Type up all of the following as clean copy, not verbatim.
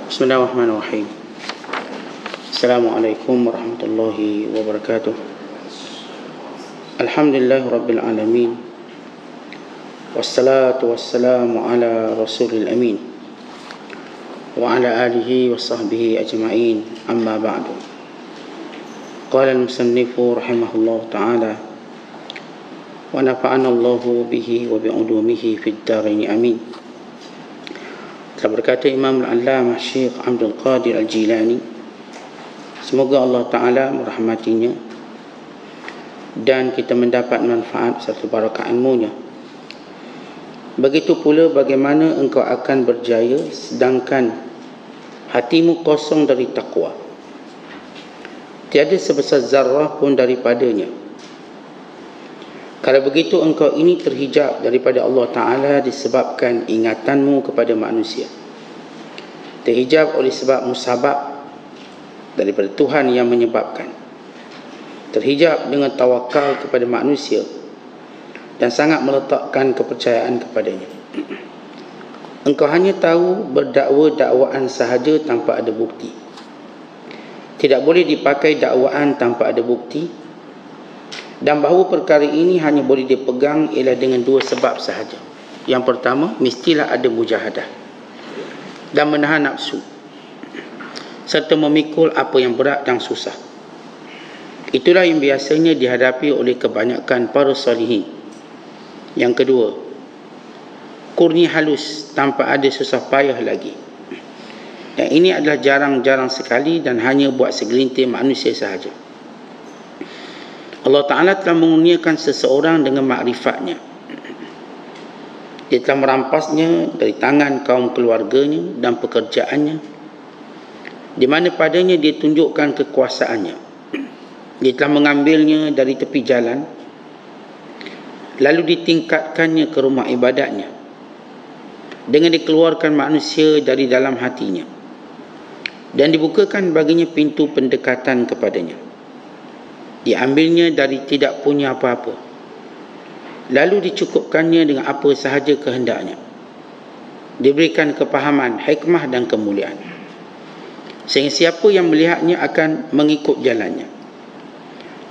Bismillahirrahmanirrahim. Assalamualaikum warahmatullahi wabarakatuh. Alhamdulillah rabbil alamin. Wassalatu wassalamu ala rasulil amin wa ala alihi wa sahbihi ajma'in. Amma ba'du. Qala al-musannifu rahimahullah ta'ala wa nafa'ana Allahu bihi wa bi'ulumihi fid darain amin. Telah berkata Imam Al-Allamah Syekh Abdul Qadir Al-Jilani, semoga Allah Ta'ala merahmatinya dan kita mendapat manfaat serta barakah ilmunya. Begitu pula bagaimana engkau akan berjaya sedangkan hatimu kosong dari taqwa, tiada sebesar zarrah pun daripadanya. Kalau begitu engkau ini terhijab daripada Allah Ta'ala disebabkan ingatanmu kepada manusia, terhijab oleh sebab musabab daripada Tuhan yang menyebabkan, terhijab dengan tawakal kepada manusia dan sangat meletakkan kepercayaan kepadanya. Engkau hanya tahu berdakwa dakwaan sahaja tanpa ada bukti. Tidak boleh dipakai dakwaan tanpa ada bukti, dan bahawa perkara ini hanya boleh dipegang ialah dengan dua sebab sahaja. Yang pertama, mestilah ada mujahadah dan menahan nafsu serta memikul apa yang berat dan susah. Itulah yang biasanya dihadapi oleh kebanyakan para salihin. Yang kedua, kurnia halus tanpa ada susah payah lagi. Dan ini adalah jarang-jarang sekali dan hanya buat segelintir manusia sahaja. Allah Ta'ala telah mengurniakan seseorang dengan makrifatnya. Dia telah merampasnya dari tangan kaum keluarganya dan pekerjaannya, di mana padanya dia tunjukkan kekuasaannya. Dia telah mengambilnya dari tepi jalan, lalu ditingkatkannya ke rumah ibadatnya dengan dikeluarkan manusia dari dalam hatinya dan dibukakan baginya pintu pendekatan kepadanya. Diambilnya dari tidak punya apa-apa, lalu dicukupkannya dengan apa sahaja kehendaknya. Diberikan kepahaman, hikmah dan kemuliaan, sehingga siapa yang melihatnya akan mengikut jalannya.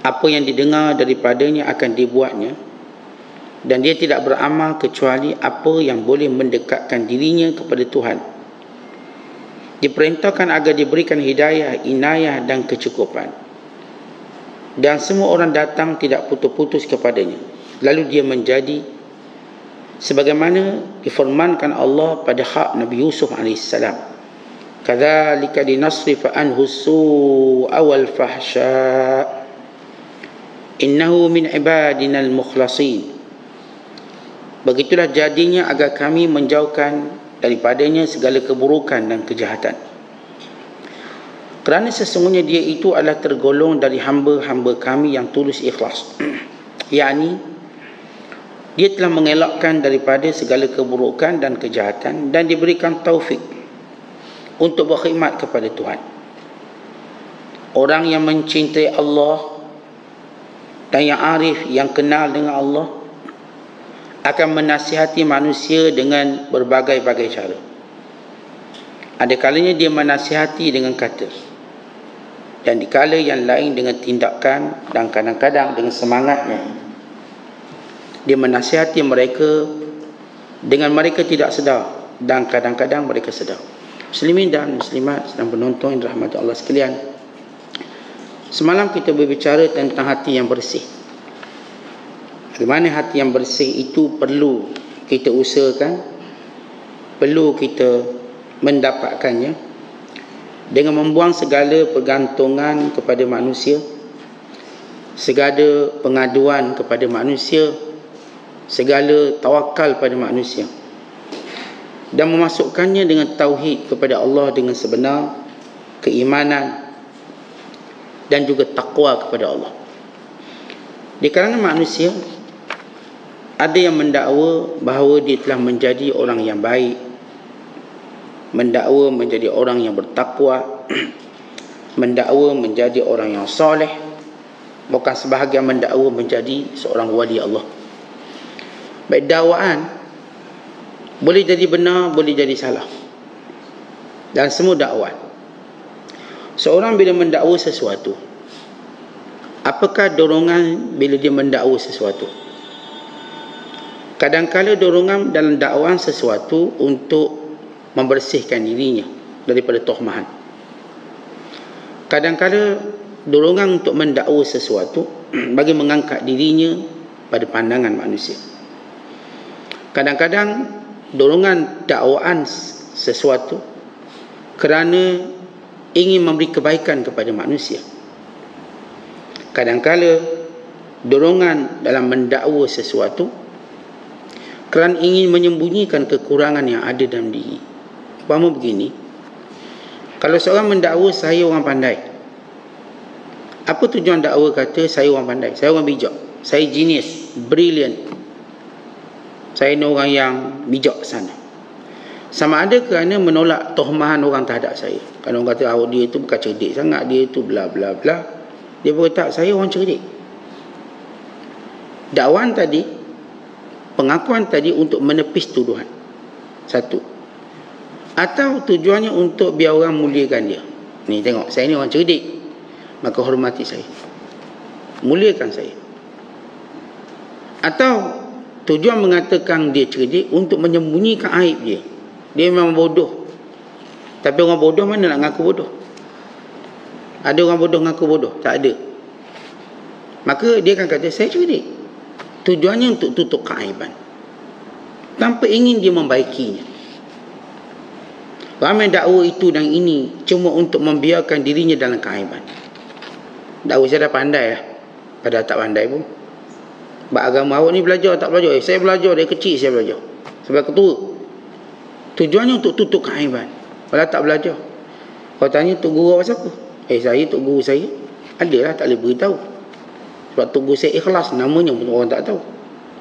Apa yang didengar daripadanya akan dibuatnya, dan dia tidak beramal kecuali apa yang boleh mendekatkan dirinya kepada Tuhan. Diperintahkan agar diberikan hidayah, inayah dan kecukupan, dan semua orang datang tidak putus-putus kepadanya. Lalu dia menjadi sebagaimana difirmankan Allah pada hak Nabi Yusuf AS, kadzalika linasrifa anhu su'a wal fahsya innahu min ibadina al-mukhlasin. Begitulah jadinya agar kami menjauhkan daripadanya segala keburukan dan kejahatan, kerana sesungguhnya dia itu adalah tergolong dari hamba-hamba kami yang tulus ikhlas. yakni dia telah mengelakkan daripada segala keburukan dan kejahatan dan diberikan taufik untuk berkhidmat kepada Tuhan. Orang yang mencintai Allah dan yang arif, yang kenal dengan Allah, akan menasihati manusia dengan berbagai-bagai cara. Ada kalanya dia menasihati dengan kata, dan di kala yang lain dengan tindakan, dan kadang-kadang dengan semangatnya dia menasihati mereka dengan mereka tidak sedar, dan kadang-kadang mereka sedar. Muslimin dan muslimat sedang penonton yang dirahmati Allah sekalian, semalam kita berbicara tentang hati yang bersih. Bagaimana hati yang bersih itu perlu kita usahakan, perlu kita mendapatkannya dengan membuang segala pergantungan kepada manusia, segala pengaduan kepada manusia, segala tawakal pada manusia, dan memasukkannya dengan tauhid kepada Allah dengan sebenar, keimanan dan juga takwa kepada Allah. Di kalangan manusia ada yang mendakwa bahawa dia telah menjadi orang yang baik, mendakwa menjadi orang yang bertakwa, mendakwa menjadi orang yang soleh, bahkan sebahagian mendakwa menjadi seorang wali Allah. Baik, dakwaan boleh jadi benar, boleh jadi salah. dan semua dakwah. Seorang bila mendakwa sesuatu, apakah dorongan bila dia mendakwa sesuatu? Kadang-kala dorongan dalam dakwaan sesuatu untuk membersihkan dirinya daripada tuhmahan. Kadang-kala dorongan untuk mendakwa sesuatu bagi mengangkat dirinya pada pandangan manusia. Kadang-kadang dorongan dakwaan sesuatu kerana ingin memberi kebaikan kepada manusia. Kadang-kala dorongan dalam mendakwa sesuatu kerana ingin menyembunyikan kekurangan yang ada dalam diri. Umpama begini, kalau seorang mendakwa saya orang pandai, apa tujuan dakwa kata saya orang pandai, saya orang bijak, saya genius, brilliant, saya ni orang yang bijak sana? Sama ada kerana menolak tuhmahan orang terhadap saya. Kalau orang kata dia itu bukan cerdik sangat, dia itu bla bla bla, dia berkata saya orang cerdik. Dakwaan tadi, pengakuan tadi untuk menepis tuduhan. Satu. Atau tujuannya untuk biar orang muliakan dia. Ni tengok, saya ni orang cerdik, maka hormati saya, muliakan saya. Atau tujuan mengatakan dia cerdik untuk menyembunyikan aib dia. Dia memang bodoh, tapi orang bodoh mana nak ngaku bodoh? Ada orang bodoh ngaku bodoh? Tak ada. Maka dia akan kata saya cerdik. Tujuannya untuk tutup keaiban, tanpa ingin dia membaikinya. Ramai dakwa itu dan ini cuma untuk membiarkan dirinya dalam keaiban. Dakwa saya dah pandai lah, padahal tak pandai pun. Bak agama awak ni belajar tak belajar? Saya belajar dari kecil, saya belajar sebab ketua. Tujuannya untuk tutup keaiban, padahal tak belajar. Kau tanya tok guru awak siapa? Saya tok guru saya. Adalah, tak boleh beritahu. Sebab tok guru saya ikhlas, namanya pun orang tak tahu.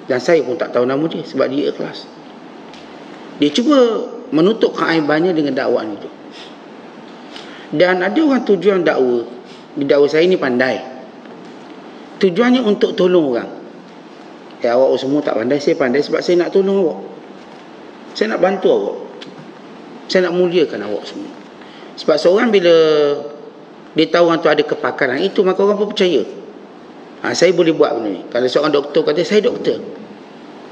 Dan saya pun tak tahu nama dia sebab dia ikhlas. Dia cuba menutup keaibannya dengan dakwaan itu. Dan ada orang tujuan dakwa, di dakwa saya ni pandai, tujuannya untuk tolong orang. Awak semua tak pandai, saya pandai sebab saya nak tolong awak, saya nak bantu awak, saya nak muliakan awak semua. Sebab seorang bila dia tahu orang tu ada kepakaran itu, maka orang pun percaya. Saya boleh buat benda ni. Kalau seorang doktor kata saya doktor,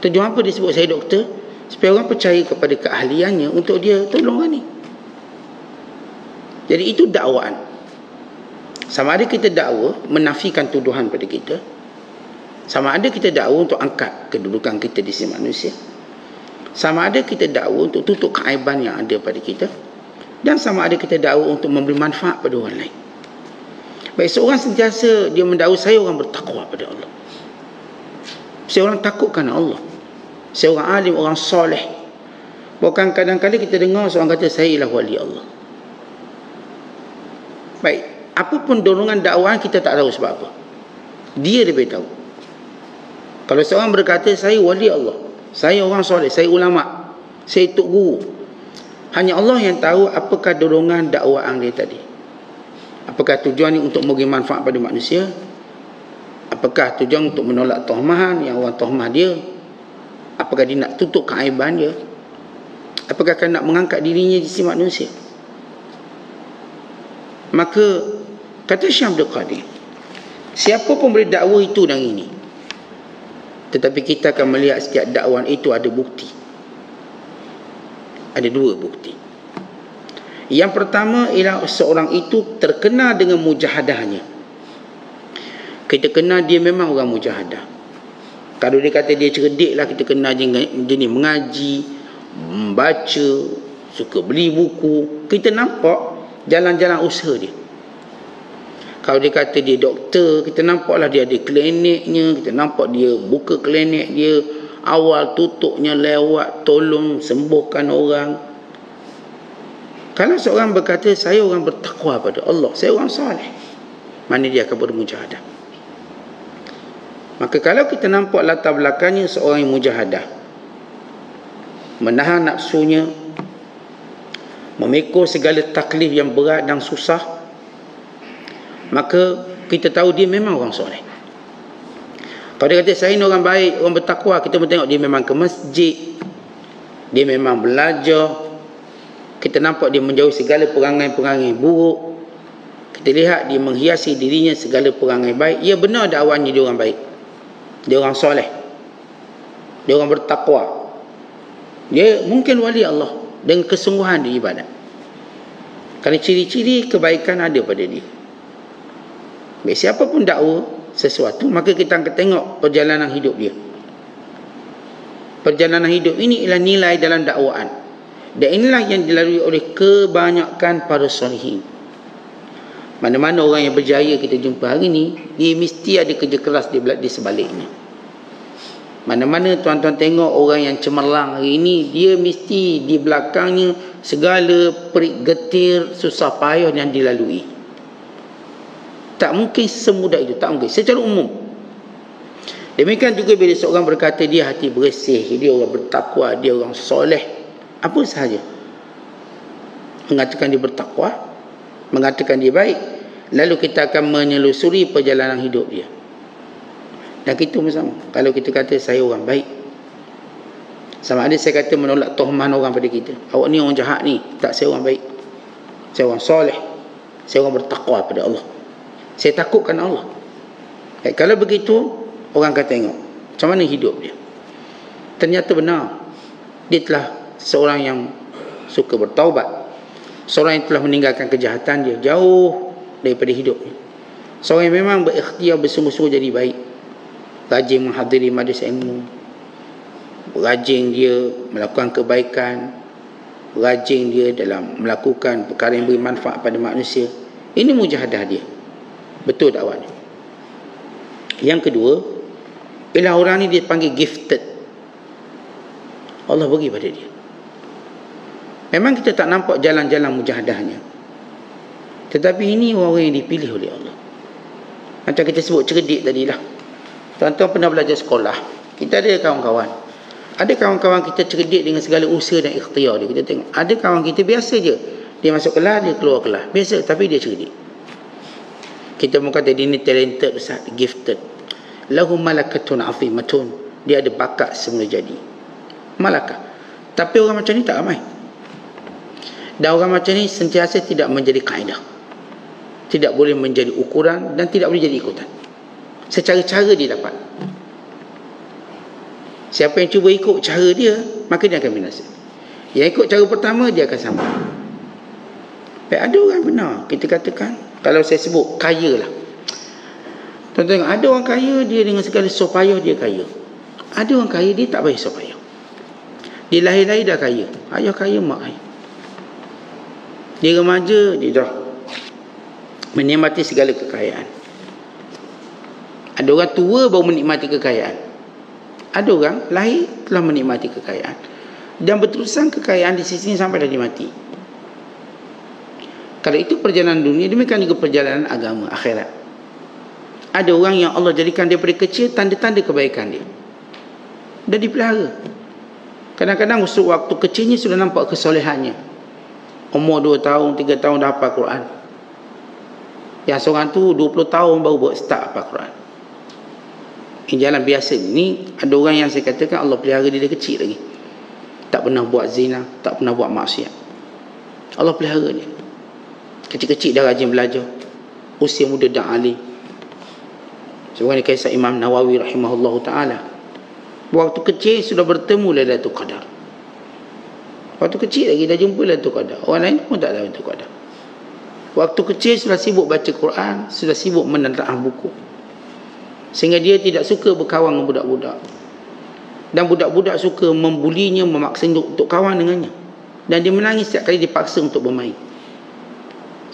tujuan apa dia sebut saya doktor? Supaya orang percaya kepada keahliannya untuk dia tolong orang ni. Jadi itu dakwaan. Sama ada kita dakwa menafikan tuduhan pada kita, sama ada kita dakwa untuk angkat kedudukan kita di sisi manusia, sama ada kita dakwa untuk tutup keaiban yang ada pada kita, dan sama ada kita dakwa untuk memberi manfaat pada orang lain. Baik, seorang sentiasa dia mendakwa saya orang bertakwa pada Allah, saya orang takutkan Allah, saya orang alim, orang soleh. Bukan kadang-kadang kita dengar seorang kata saya ialah wali Allah. Baik, apapun dorongan dakwaan kita tak tahu sebab apa, dia lebih tahu. Kalau seorang berkata saya wali Allah, saya orang soleh, saya ulama, saya tok guru, hanya Allah yang tahu apakah dorongan dakwaan dia tadi. Apakah tujuannya untuk memberi manfaat pada manusia? Apakah tujuan untuk menolak tuhmahan yang orang tuhmah dia? Apakah dia nak tutup keaiban dia? Apakah dia nak mengangkat dirinya di sisi manusia? Maka kata Syekh Abdul Qadir, siapa pun boleh dakwa itu dan ini, tetapi kita akan melihat setiap dakwaan itu ada bukti. Ada dua bukti. Yang pertama ialah seorang itu terkenal dengan mujahadahnya. Kita kenal dia memang orang mujahadah. Kalau dia kata dia cerdik lah, kita kenal dia ni mengaji, membaca, suka beli buku. Kita nampak jalan-jalan usaha dia. Kalau dia kata dia doktor, kita nampaklah dia ada kliniknya, kita nampak dia buka klinik dia, awal tutupnya lewat, tolong sembuhkan orang. Kalau seorang berkata saya orang bertakwa pada Allah, saya orang soleh, mana dia akan bermujahadah. Maka kalau kita nampak latar belakangnya seorang yang mujahadah, menahan nafsunya, memikul segala taklif yang berat dan susah, maka kita tahu dia memang orang soleh. Kalau dia kata saya ni orang baik, orang bertakwa, kita pun tengok dia memang ke masjid, dia memang belajar, Kita nampak dia menjauhi segala perangai-perangai buruk. Kita lihat dia menghiasi dirinya segala perangai baik. Ya benar dakwahnya dia orang baik. Dia orang soleh. Dia orang bertakwa. Dia mungkin wali Allah dengan kesungguhan di ibadat. Kerana ciri-ciri kebaikan ada pada dia. Baik, siapa pun dakwa sesuatu, maka kita akan tengok perjalanan hidup dia. Perjalanan hidup ini ialah nilai dalam dakwaan. Dan inilah yang dilalui oleh kebanyakan para salihin. Mana-mana orang yang berjaya kita jumpa hari ni, dia mesti ada kerja keras di sebaliknya. Mana-mana tuan-tuan tengok orang yang cemerlang hari ini, dia mesti di belakangnya segala perik getir, susah payah yang dilalui. Tak mungkin semudah itu, tak mungkin secara umum. Demikian juga bila seorang berkata dia hati bersih, dia orang bertakwa, dia orang soleh, apa sahaja, mengatakan dia bertakwa, mengatakan dia baik, lalu kita akan menyelusuri perjalanan hidup dia. Dan kita pun sama. Kalau kita kata saya orang baik, sama ada saya kata menolak tuhman orang pada kita, awak ni orang jahat ni, tak, saya orang baik, saya orang soleh, saya orang bertakwa pada Allah, saya takutkan Allah. Baik, kalau begitu orang akan tengok macam mana hidup dia. Ternyata benar, dia telah seorang yang suka bertaubat, seorang yang telah meninggalkan kejahatan dia jauh daripada hidupnya, seorang yang memang berikhtiar bersungguh-sungguh jadi baik, rajin menghadiri majlis ilmu, rajin dia melakukan kebaikan, rajin dia dalam melakukan perkara yang beri manfaat pada manusia. Ini mujahadah dia, betul dakwahnya. Yang kedua, bila orang ni dia panggil gifted, Allah bagi pada dia. Memang kita tak nampak jalan-jalan mujahadahnya, tetapi ini orang yang dipilih oleh Allah. Macam kita sebut cerdik tadilah. Tuan-tuan pernah belajar sekolah, kita ada kawan-kawan, ada kawan-kawan kita cerdik dengan segala usaha dan ikhtiar dia. Kita tengok ada kawan kita biasa je, dia masuk kelas, dia keluar kelas, biasa, tapi dia cerdik. Kita pun kata dia ni talented, Ustaz, gifted, lahu malakatun azimatun, dia ada bakat semula jadi malakah. Tapi orang macam ni tak ramai. Dan orang macam ni sentiasa tidak menjadi kaedah, tidak boleh menjadi ukuran, dan tidak boleh jadi ikutan. Secara cara dia dapat. Siapa yang cuba ikut cara dia, maka dia akan binasa. Yang ikut cara pertama, dia akan sambung. Baik, ada orang benar, kita katakan, kalau saya sebut kaya lah, tuan-tuan, ada orang kaya, dia dengan segala sopayah dia kaya. Ada orang kaya, dia tak payah sopayah, dia lahir-lahir dah kaya, ayah kaya, mak kaya. Dia remaja, dia dah menikmati segala kekayaan. Ada orang tua baru menikmati kekayaan. Ada orang lahir telah menikmati kekayaan, dan berterusan kekayaan di sisi sampai dah dimati. Kalau itu perjalanan dunia, demikian juga perjalanan agama akhirat. Ada orang yang Allah jadikan daripada kecil tanda-tanda kebaikan dia, dan dipelihara. Kadang-kadang waktu kecilnya sudah nampak kesolehannya. Umur 2 tahun, 3 tahun dah hafal Quran. Yang seorang tu 20 tahun baru buat start hafal Quran. Ini jalan biasa. Ni ada orang yang saya katakan Allah pelihara dia dari kecil lagi, tak pernah buat zina, tak pernah buat maksiat. Allah pelihara dia kecil-kecil dah rajin belajar, usia muda dah alim. Sebagaimana kisah Imam Nawawi rahimahullahu ta'ala, waktu kecil sudah bertemu Lailatul Qadar. Waktu kecil lagi dah jumpa Lailatul Qadar. Orang lain pun tak tahu Lailatul Qadar. Waktu kecil sudah sibuk baca Quran, sudah sibuk menelaah buku, sehingga dia tidak suka berkawan dengan budak-budak, dan budak-budak suka membulinya, memaksa untuk kawan dengannya, dan dia menangis setiap kali dipaksa untuk bermain,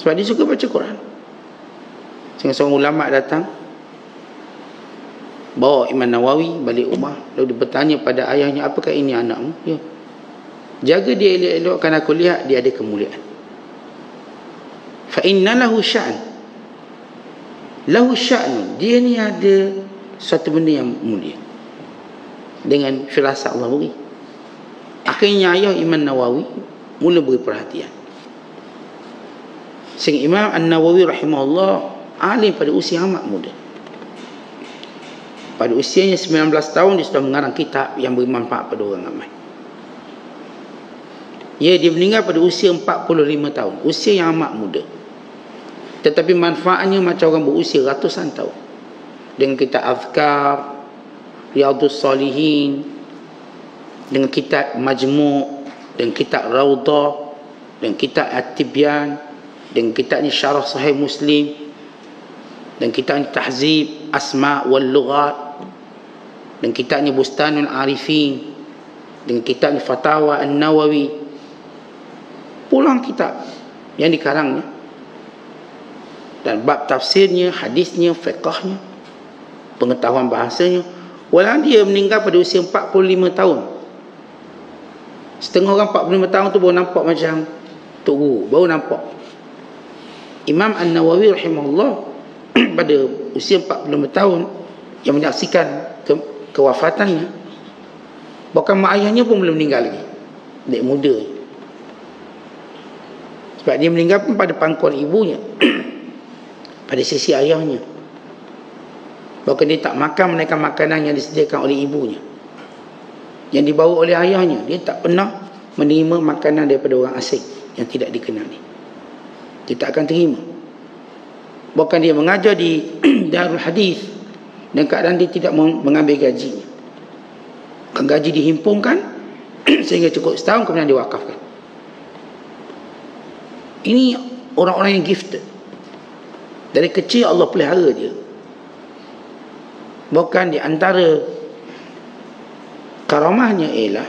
sebab dia suka baca Quran. Sehingga seorang ulama datang, bawa Imam Nawawi balik rumah, lalu dia bertanya pada ayahnya, apakah ini anakmu? Ya, jaga dia elok-elok, kerana aku lihat dia ada kemuliaan. Fa inna lahu sya'n, lahu sya'n, dia ni ada suatu benda yang mulia. Dengan firasat Allah beri, akhirnya ayah Imam Nawawi mula beri perhatian. Sehingga Imam An-Nawawi rahimahullah alim pada usia amat muda. Pada usianya 19 tahun dia sudah mengarang kitab yang bermanfaat pada orang ramai. Ya, dia meninggal pada usia 45 tahun. Usia yang amat muda. Tetapi manfaatnya macam orang berusia ratusan tahun. Dengan kitab Azkar, Riyadhus Salihin, dengan kitab Majmu', dengan kitab Rawdah, dengan kitab At-Tibyan, dengan kitabnya Syarah Sahih Muslim, dan kitabnya Tahzib Asma' wal Lughat, dan kitabnya Bustanul Arifin, dengan kitabnya Fatawa An-Nawawi. Pulang kitab yang dikarangnya, dan bab tafsirnya, hadisnya, fiqahnya, pengetahuan bahasanya. Walau dia meninggal pada usia 45 tahun. Setengah orang 45 tahun tu baru nampak macam Tok Guru, baru nampak. Imam An-Nawawi rahimahullah pada usia 45 tahun yang menyaksikan kewafatannya, bahkan mak ayahnya pun belum meninggal lagi, dek muda. Sebab dia meninggal pun pada pangkuan ibunya, pada sisi ayahnya. Bahkan dia tak makan melainkan makanan yang disediakan oleh ibunya, yang dibawa oleh ayahnya. Dia tak pernah menerima makanan daripada orang asing yang tidak dikenali. Dia tak akan terima. Bahkan dia mengajar di Darul Hadis dan keadaan dia tidak mengambil gajinya. Gaji dihimpunkan sehingga cukup setahun, kemudian diwakafkan. Ini orang-orang yang gifted. Dari kecil Allah pelihara dia. Bahkan di antara karamahnya ialah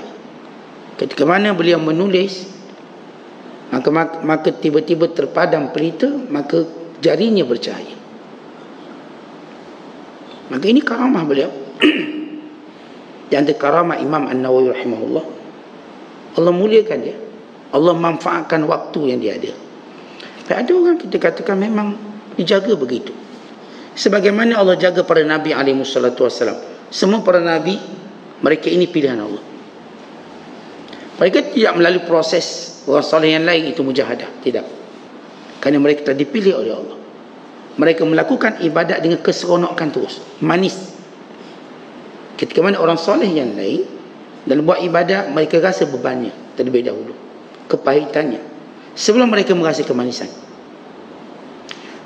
ketika mana beliau menulis, maka tiba-tiba terpadam pelita, maka jarinya bercahaya. Maka ini karamah beliau. Di antara karamah Imam An-Nawawi rahimahullah, Allah muliakan dia, Allah manfaatkan waktu yang dia ada. Dan ada orang kita katakan memang dijaga begitu, sebagaimana Allah jaga para Nabi alaihissalatu wassalam. Semua para Nabi, mereka ini pilihan Allah. Mereka tidak melalui proses orang soleh yang lain itu mujahadah, tidak. Kerana mereka telah dipilih oleh Allah. Mereka melakukan ibadat dengan keseronokan terus, manis. Ketika mana orang soleh yang lain dalam buat ibadat, mereka rasa bebannya terlebih dahulu, kepahitannya, sebelum mereka merasa kemanisan.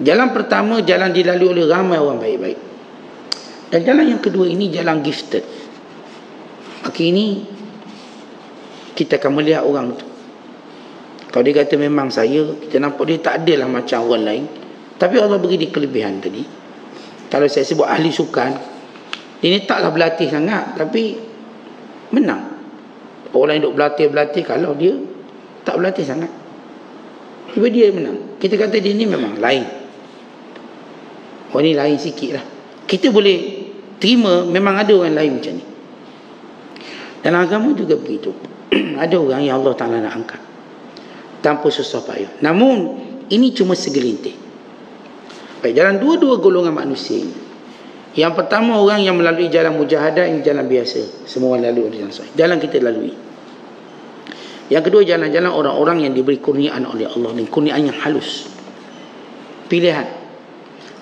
Jalan pertama, jalan dilalui oleh ramai orang baik-baik. Dan jalan yang kedua ini jalan gifted. Maka ini kita akan melihat orang tu. Kalau dia kata memang saya, kita nampak dia tak adalah macam orang lain, tapi Allah beri dia kelebihan tadi. Kalau saya sebut ahli sukan, dia ni taklah berlatih sangat, tapi menang. Orang lain duk berlatih, kalau dia tak berlatih sangat, tiba dia menang. Kita kata dia ni memang lain. Oh, ni lain sikit lah. Kita boleh terima memang ada orang lain macam ni. Dalam agama juga begitu. Ada orang yang Allah Ta'ala nak angkat tanpa susah payah. Namun ini cuma segelintir. Baik, jalan dua-dua golongan manusia ini. Yang pertama, orang yang melalui jalan mujahadah, ini jalan biasa. Semua orang lalui jalan sahih. Jalan kita lalui. Yang kedua, jalan-jalan orang-orang yang diberi kurniaan oleh Allah, dan kurniaan yang halus, pilihan.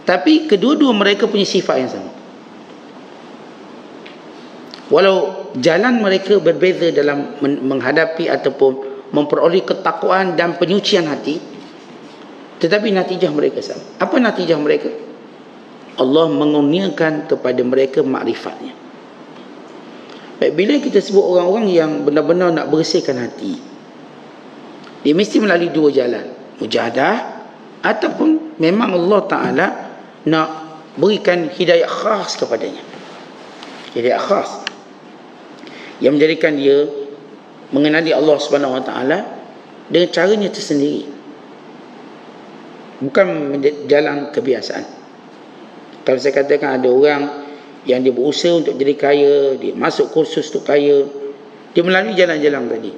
Tapi kedua-dua mereka punya sifat yang sama. Walau jalan mereka berbeza dalam menghadapi ataupun memperoleh ketakwaan dan penyucian hati, tetapi natijah mereka sama. Apa natijah mereka? Allah mengurniakan kepada mereka makrifatnya. Baik, bila kita sebut orang-orang yang benar-benar nak bersihkan hati, dia mesti melalui dua jalan, mujahadah, ataupun memang Allah Ta'ala nak berikan hidayah khas kepadanya. Hidayah khas yang menjadikan dia mengenali Allah Subhanahu Wa Ta'ala dengan caranya tersendiri, bukan jalan kebiasaan. Kalau saya katakan ada orang yang dia berusaha untuk jadi kaya, dia masuk kursus untuk kaya, dia melalui jalan-jalan tadi.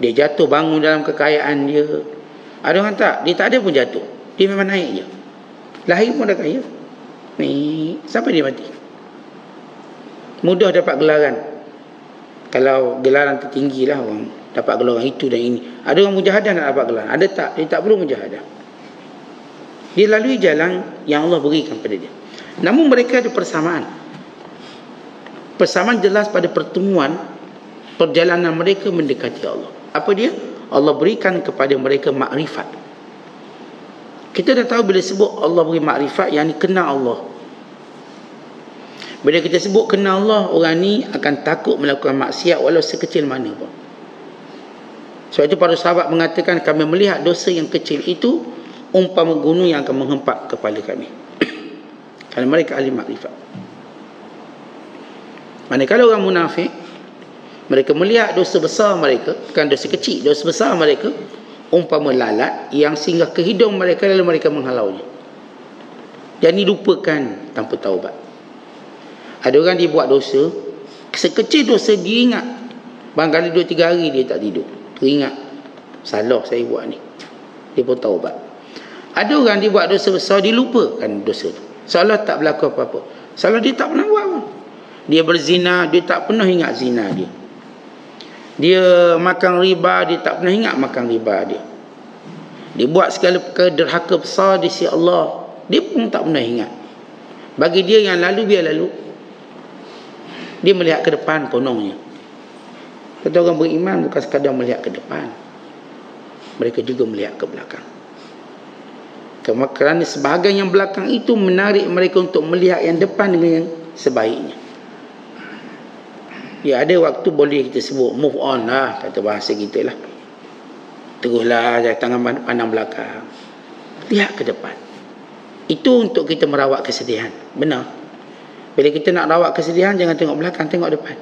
Dia jatuh bangun dalam kekayaan dia. Ada orang tak, dia tak ada pun jatuh, dia memang naik je. Lahir pun dah kaya. Ni siapa dia mati? Mudah dapat gelaran. Kalau gelaran tertinggi lah orang dapat gelaran itu dan ini. Ada orang mujahadah nak dapat gelaran, ada tak? Dia tak perlu mujahadah. Dia lalui jalan yang Allah berikan pada dia. Namun mereka ada persamaan. Persamaan jelas pada pertemuan perjalanan mereka mendekati Allah. Apa dia? Allah berikan kepada mereka makrifat. Kita dah tahu bila sebut Allah beri makrifat, yang ni kenal Allah. Bila kita sebut kenal Allah, orang ni akan takut melakukan maksiat walau sekecil mana pun. Sebab itu para sahabat mengatakan, kami melihat dosa yang kecil itu umpama gunung yang akan menghempak kepala kami. Kerana mereka ahli makrifat. Manakala orang munafik, mereka melihat dosa besar mereka, bukan dosa kecil, dosa besar mereka umpama lalat yang singgah ke hidung mereka lalu mereka menghalaunya. Dan dilupakan tanpa taubat. Ada orang dia buat dosa, sekecil dosa dia ingat. Barangkali 2-3 hari dia tak tidur, teringat, salah saya buat ni, dia pun taubat. Ada orang dia buat dosa besar, dia lupakan dosa tu, seolah tak berlaku apa-apa, seolah dia tak pernah buat pun. Dia berzina, dia tak pernah ingat zina dia. Dia makan riba, dia tak pernah ingat makan riba dia. Dia buat segala perkara derhaka besar di sisi Allah, dia pun tak pernah ingat. Bagi dia yang lalu biar lalu. Dia melihat ke depan konongnya. Kata orang beriman bukan sekadar melihat ke depan, mereka juga melihat ke belakang. Kerana sebahagian yang belakang itu menarik mereka untuk melihat yang depan dengan yang sebaiknya. Ya, ada waktu boleh kita sebut move on lah, kata bahasa kita lah. Teruslah, jangan pandang belakang, lihat ke depan. Itu untuk kita merawat kesedihan. Benar. Bila kita nak rawat kesedihan, jangan tengok belakang, tengok depan.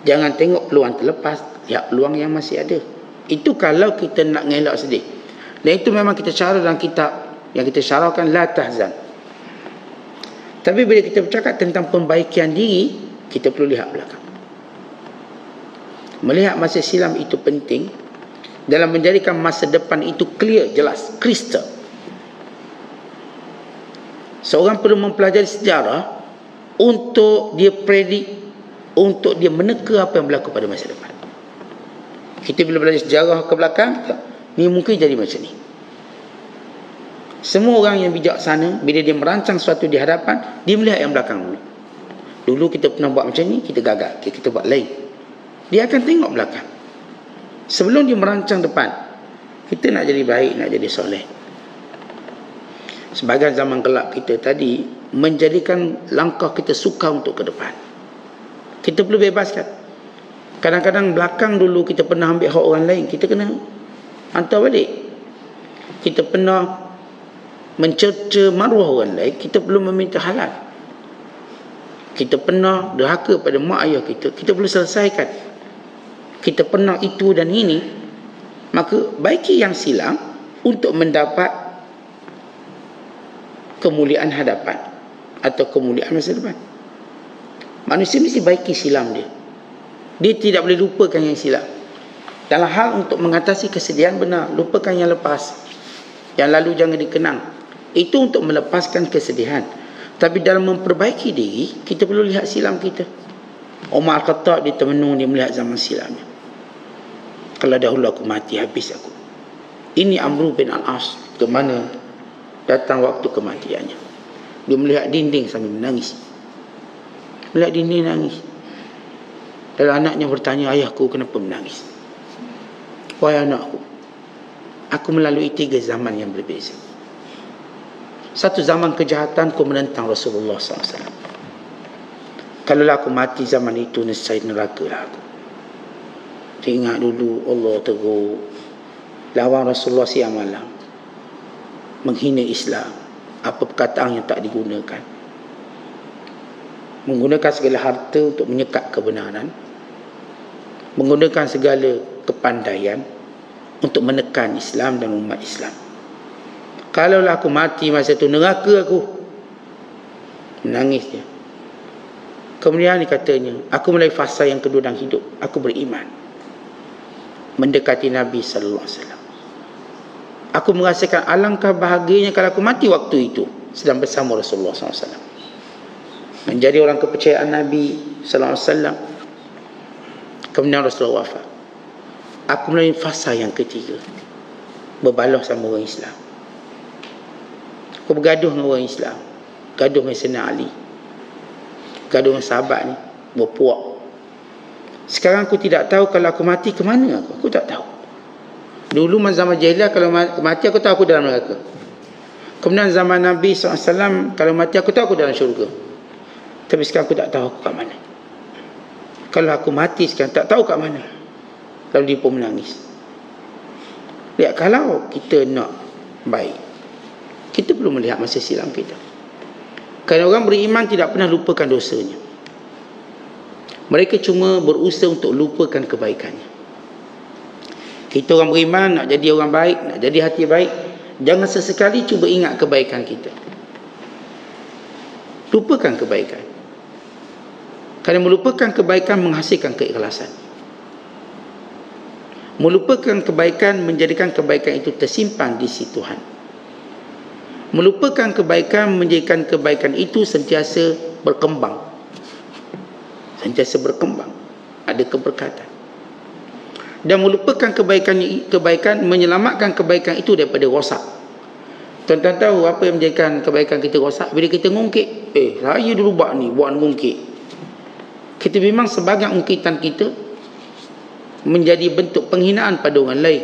Jangan tengok peluang terlepas, lihat peluang yang masih ada. Itu kalau kita nak ngelak sedih. Dan itu memang kita syarah dalam kitab yang kita syarahkan, la tahzan. Tapi bila kita bercakap tentang pembaikan diri, kita perlu lihat belakang. Melihat masa silam itu penting dalam menjadikan masa depan itu clear, jelas, kristal. Seorang perlu mempelajari sejarah untuk dia predik, untuk dia meneka apa yang berlaku pada masa depan. Kita bila belajar sejarah ke belakang, ni mungkin jadi macam ni. Semua orang yang bijaksana, bila dia merancang sesuatu di hadapan, dia melihat yang belakang dulu. Dulu kita pernah buat macam ni, kita gagal, kita buat lain. Dia akan tengok belakang sebelum dia merancang depan. Kita nak jadi baik, nak jadi soleh. Sebagai zaman gelap kita tadi, menjadikan langkah kita suka untuk ke depan. Kita perlu bebaskan. Kadang-kadang belakang dulu kita pernah ambil hak orang lain, kita kena hantar balik. Kita pernah mencerca maruah orang lain, kita perlu meminta halal. Kita pernah derhaka pada mak ayah kita, kita perlu selesaikan. Kita pernah itu dan ini, maka baiki yang silam untuk mendapat kemuliaan hadapan atau kemuliaan masa depan. Manusia mesti baiki silam dia. Dia tidak boleh lupakan yang silam. Dalam hal untuk mengatasi kesedihan, benar, lupakan yang lepas. Yang lalu jangan dikenang. Itu untuk melepaskan kesedihan. Tapi dalam memperbaiki diri, kita perlu lihat silam kita. Umar Khattab di Temenung, dia melihat zaman silamnya. Kalau dahulu aku mati, habis aku. Ini Amru bin Al-As, ke mana datang waktu kematiannya. Dia melihat dinding sambil menangis. Melihat dinding nangis. Lalu anaknya bertanya, ayahku kenapa menangis? Wahai anakku, aku melalui 3 zaman yang berbeza. Satu zaman kejahatan, aku menentang Rasulullah SAW. Kalau aku mati zaman itu, nescaya neraka lah aku. Ingat dulu Allah tegur, lawan Rasulullah siang malam, menghina Islam, apa perkataan yang tak digunakan, menggunakan segala harta untuk menyekat kebenaran, menggunakan segala kepandaian untuk menekan Islam dan umat Islam. Kalaulah aku mati masa itu, neraka aku. Menangis dia. Kemudian dia katanya, aku mulai fasa yang kedua dalam hidup, aku beriman, mendekati Nabi sallallahu alaihi wasallam. Aku merasakan alangkah bahagianya kalau aku mati waktu itu sedang bersama Rasulullah sallallahu alaihi wasallam, menjadi orang kepercayaan Nabi sallallahu alaihi wasallam. Kemudian Rasulullah wafat. Aku melalui fasa yang ketiga, berbalah sama orang Islam. Aku bergaduh dengan orang Islam, gaduh dengan Sayyidina Ali, gaduh dengan sahabat ni, berpuak. Sekarang aku tidak tahu kalau aku mati ke mana aku tak tahu. Dulu zaman jahiliah kalau mati aku tahu aku dalam neraka. Kemudian zaman Nabi SAW, kalau mati aku tahu aku dalam syurga. Tapi sekarang aku tak tahu aku kat mana. Kalau aku mati sekarang tak tahu kat mana. Lalu dia pun menangis. Lihat, kalau kita nak baik, kita perlu melihat masa silam kita. Kerana orang beriman tidak pernah lupakan dosanya. Mereka cuma berusaha untuk lupakan kebaikannya. Kita orang beriman nak jadi orang baik, nak jadi hati baik, jangan sesekali cuba ingat kebaikan kita. Lupakan kebaikan. Kerana melupakan kebaikan menghasilkan keikhlasan. Melupakan kebaikan menjadikan kebaikan itu tersimpan di sisi Tuhan. Melupakan kebaikan menjadikan kebaikan itu sentiasa berkembang. Sentiasa berkembang. Ada keberkatan. Dan melupakan kebaikan menyelamatkan kebaikan itu daripada rosak. Tuan-tuan tahu apa yang menjadikan kebaikan kita rosak? Bila kita ngungkit, saya dulu buat ni, buat ngungkit. Kita memang sebagai ungkitan kita menjadi bentuk penghinaan pada orang lain.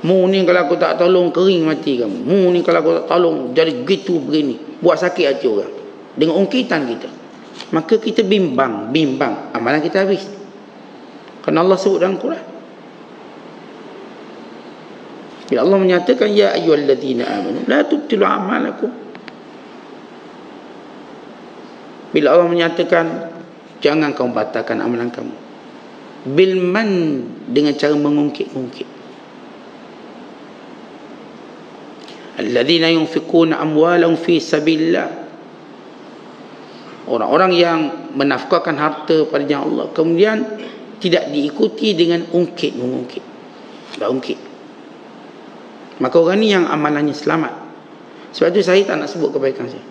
Mu ni kalau aku tak tolong kering mati kamu. Mu ni kalau aku tak tolong jadi gitu begini, buat sakit hati orang. Dengan ungkitan kita, maka kita bimbang, amalan kita habis. Kerana Allah sebut dalam Quran, bila Allah menyatakan ya ayyuhallazina amanu la tubtilu a'malakum. Bila Allah menyatakan jangan kamu batalkan amalan kamu, bil man, dengan cara mengungkit-ungkit. Alladzina yunfiquna amwalahum fi sabilillah, orang-orang yang menafkahkan harta pada jalan Allah kemudian tidak diikuti dengan ungkit-mengungkit. Tak ungkit. Maka orang ni yang amalannya selamat. Sebab itu saya tak nak sebut kebaikan saya.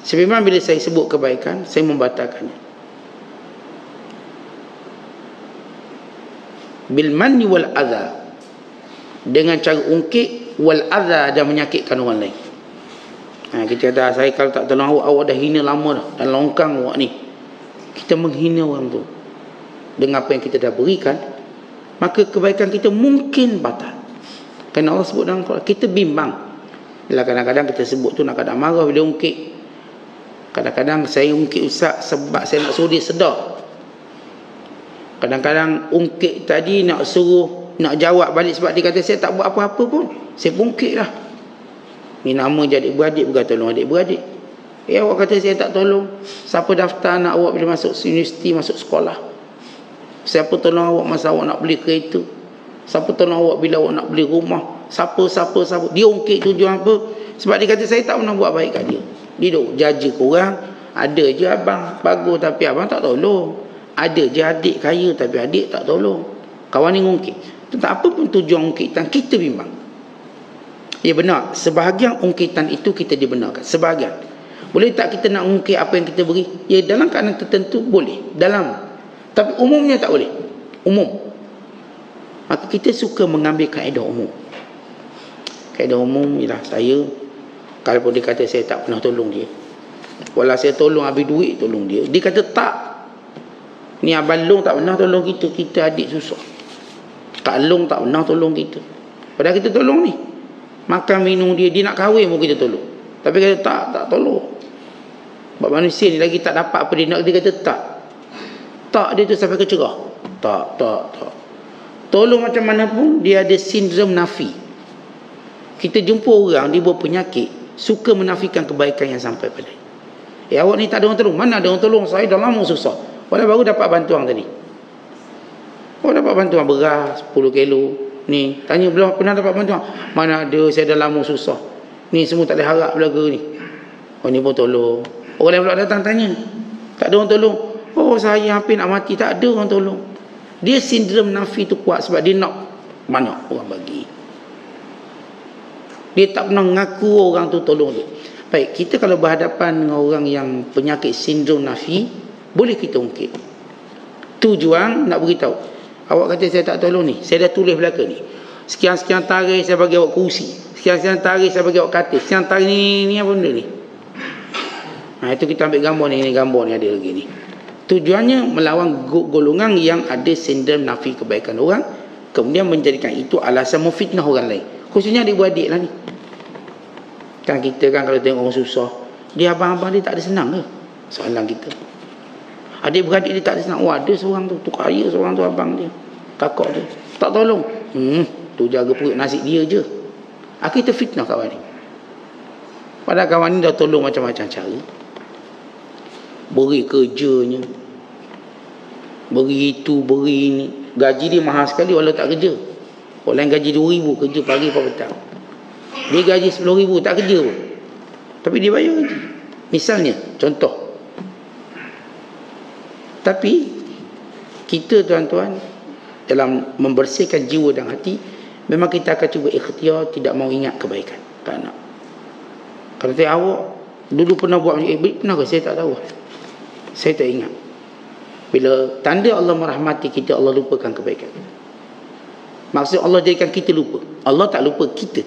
Sebab bila saya sebut kebaikan, saya membatalkannya. Bil manni wal adha, dengan cara ungkit, wal adha, dan menyakitkan orang lain. Kita kata, saya kalau tak tolong awak dah hina lama dah, dan longkang awak ni. Kita menghina orang tu dengan apa yang kita dah berikan, maka kebaikan kita mungkin batal. Kerana Allah sebut dalam Quran, kita bimbang. Bila kadang-kadang kita sebut tu nak kadang marah bila ungkit. Kadang-kadang saya ungkit ustaz sebab saya nak suruh dia sedar. Kadang-kadang ungkit tadi nak suruh, nak jawab balik sebab dia kata saya tak buat apa-apa pun. Saya ungkit lah. Ni nama je adik-beradik, bukan tolong adik-beradik. Awak kata saya tak tolong. Siapa daftar anak awak bila masuk universiti, masuk sekolah? Siapa tolong awak masa awak nak beli kereta? Siapa tolong awak bila awak nak beli rumah? Siapa? Dia ungkit tujuan apa? Sebab dia kata saya tak pernah buat baik kat dia. Dia duk jaja korang. Ada je abang bagus tapi abang tak tolong. Ada je adik kaya tapi adik tak tolong. Kawan ni ngungkit. Tentang apa pun tujuan ungkitan, kita bimbang. Ya benar, sebahagian ungkitan itu kita dibenarkan. Sebahagian. Boleh tak kita nak ungkit apa yang kita beri? Ya dalam keadaan tertentu boleh. Tapi umumnya tak boleh. Umum. Maka kita suka mengambil kaedah umum. Kaedah umum ialah saya, kalau dia kata saya tak pernah tolong dia, walau saya tolong habis duit tolong dia, dia kata tak, ni abang Long tak pernah tolong kita, kita adik susah. Kak Long tak pernah tolong kita, padahal kita tolong ni. Makan minum dia nak kahwin pun kita tolong. Tapi kata tak tolong. Sebab manusia ni lagi tak dapat apa dia nak, dia kata tak. Tak dia tu sampai kecerah. Tak. Tolong macam mana pun dia ada sindrom nafi. Kita jumpa orang dia berpenyakit, suka menafikan kebaikan yang sampai pada. Awak ni tak ada orang tolong. Mana ada orang tolong? Saya dah lama susah. Walau baru dapat bantuan tadi. Dapat bantuan beras 10 kilo. Ni tanya belum pernah dapat bantuan. Mana ada, saya dah lama susah. Ni semua tak boleh harap belaga ni. Ni pun tolong. Orang lain pula datang tanya, tak ada orang tolong. Saya hampir nak mati, tak ada orang tolong. Dia sindrom nafi tu kuat sebab dia nak banyak orang bagi. Dia tak pernah mengaku orang tu tolong dia. Baik, kita kalau berhadapan dengan orang yang penyakit sindrom nafi, boleh kita ungkit. Tujuan nak beritahu, awak kata saya tak tolong ni, saya dah tulis belakang ni, sekian-sekian tarikh saya bagi awak kursi, sekian-sekian tarikh saya bagi awak katil, sekian tarikh ni apa benda ni. Itu kita ambil gambar ni gambar ni ada lagi ni. Tujuannya melawan golongan yang ada sindrom nafi kebaikan orang, kemudian menjadikan itu alasan memfitnah orang lain. Khususnya adik-beradik lah ni. Kan kita kan kalau tengok orang susah, dia abang-abang dia tak ada senang ke? Soalan kita. Adik-beradik dia tak ada senang. Oh, ada seorang tu kaya, seorang tu abang dia, kakak dia tak tolong. Tu jaga perut nasi dia je. Kita fitnah kawan ni. Padahal kawan ni dah tolong macam-macam cara. Beri kerjanya, beri itu, beri ini. Gaji dia mahal sekali walau tak kerja. Orang gaji 2,000 kerja pagi sampai petang. Dia gaji 10,000 tak kerja pun, tapi dia bayar gaji. Misalnya, contoh. Tapi kita tuan-tuan, dalam membersihkan jiwa dan hati, memang kita akan cuba ikhtiar tidak mau ingat kebaikan. Tak nak. Kalau tanya awak dulu pernah buat macam pernah ke? Saya tak tahu. Saya tak ingat. Bila tanda Allah merahmati kita, Allah lupakan kebaikan. Maksud Allah jadikan kita lupa. Allah tak lupa kita.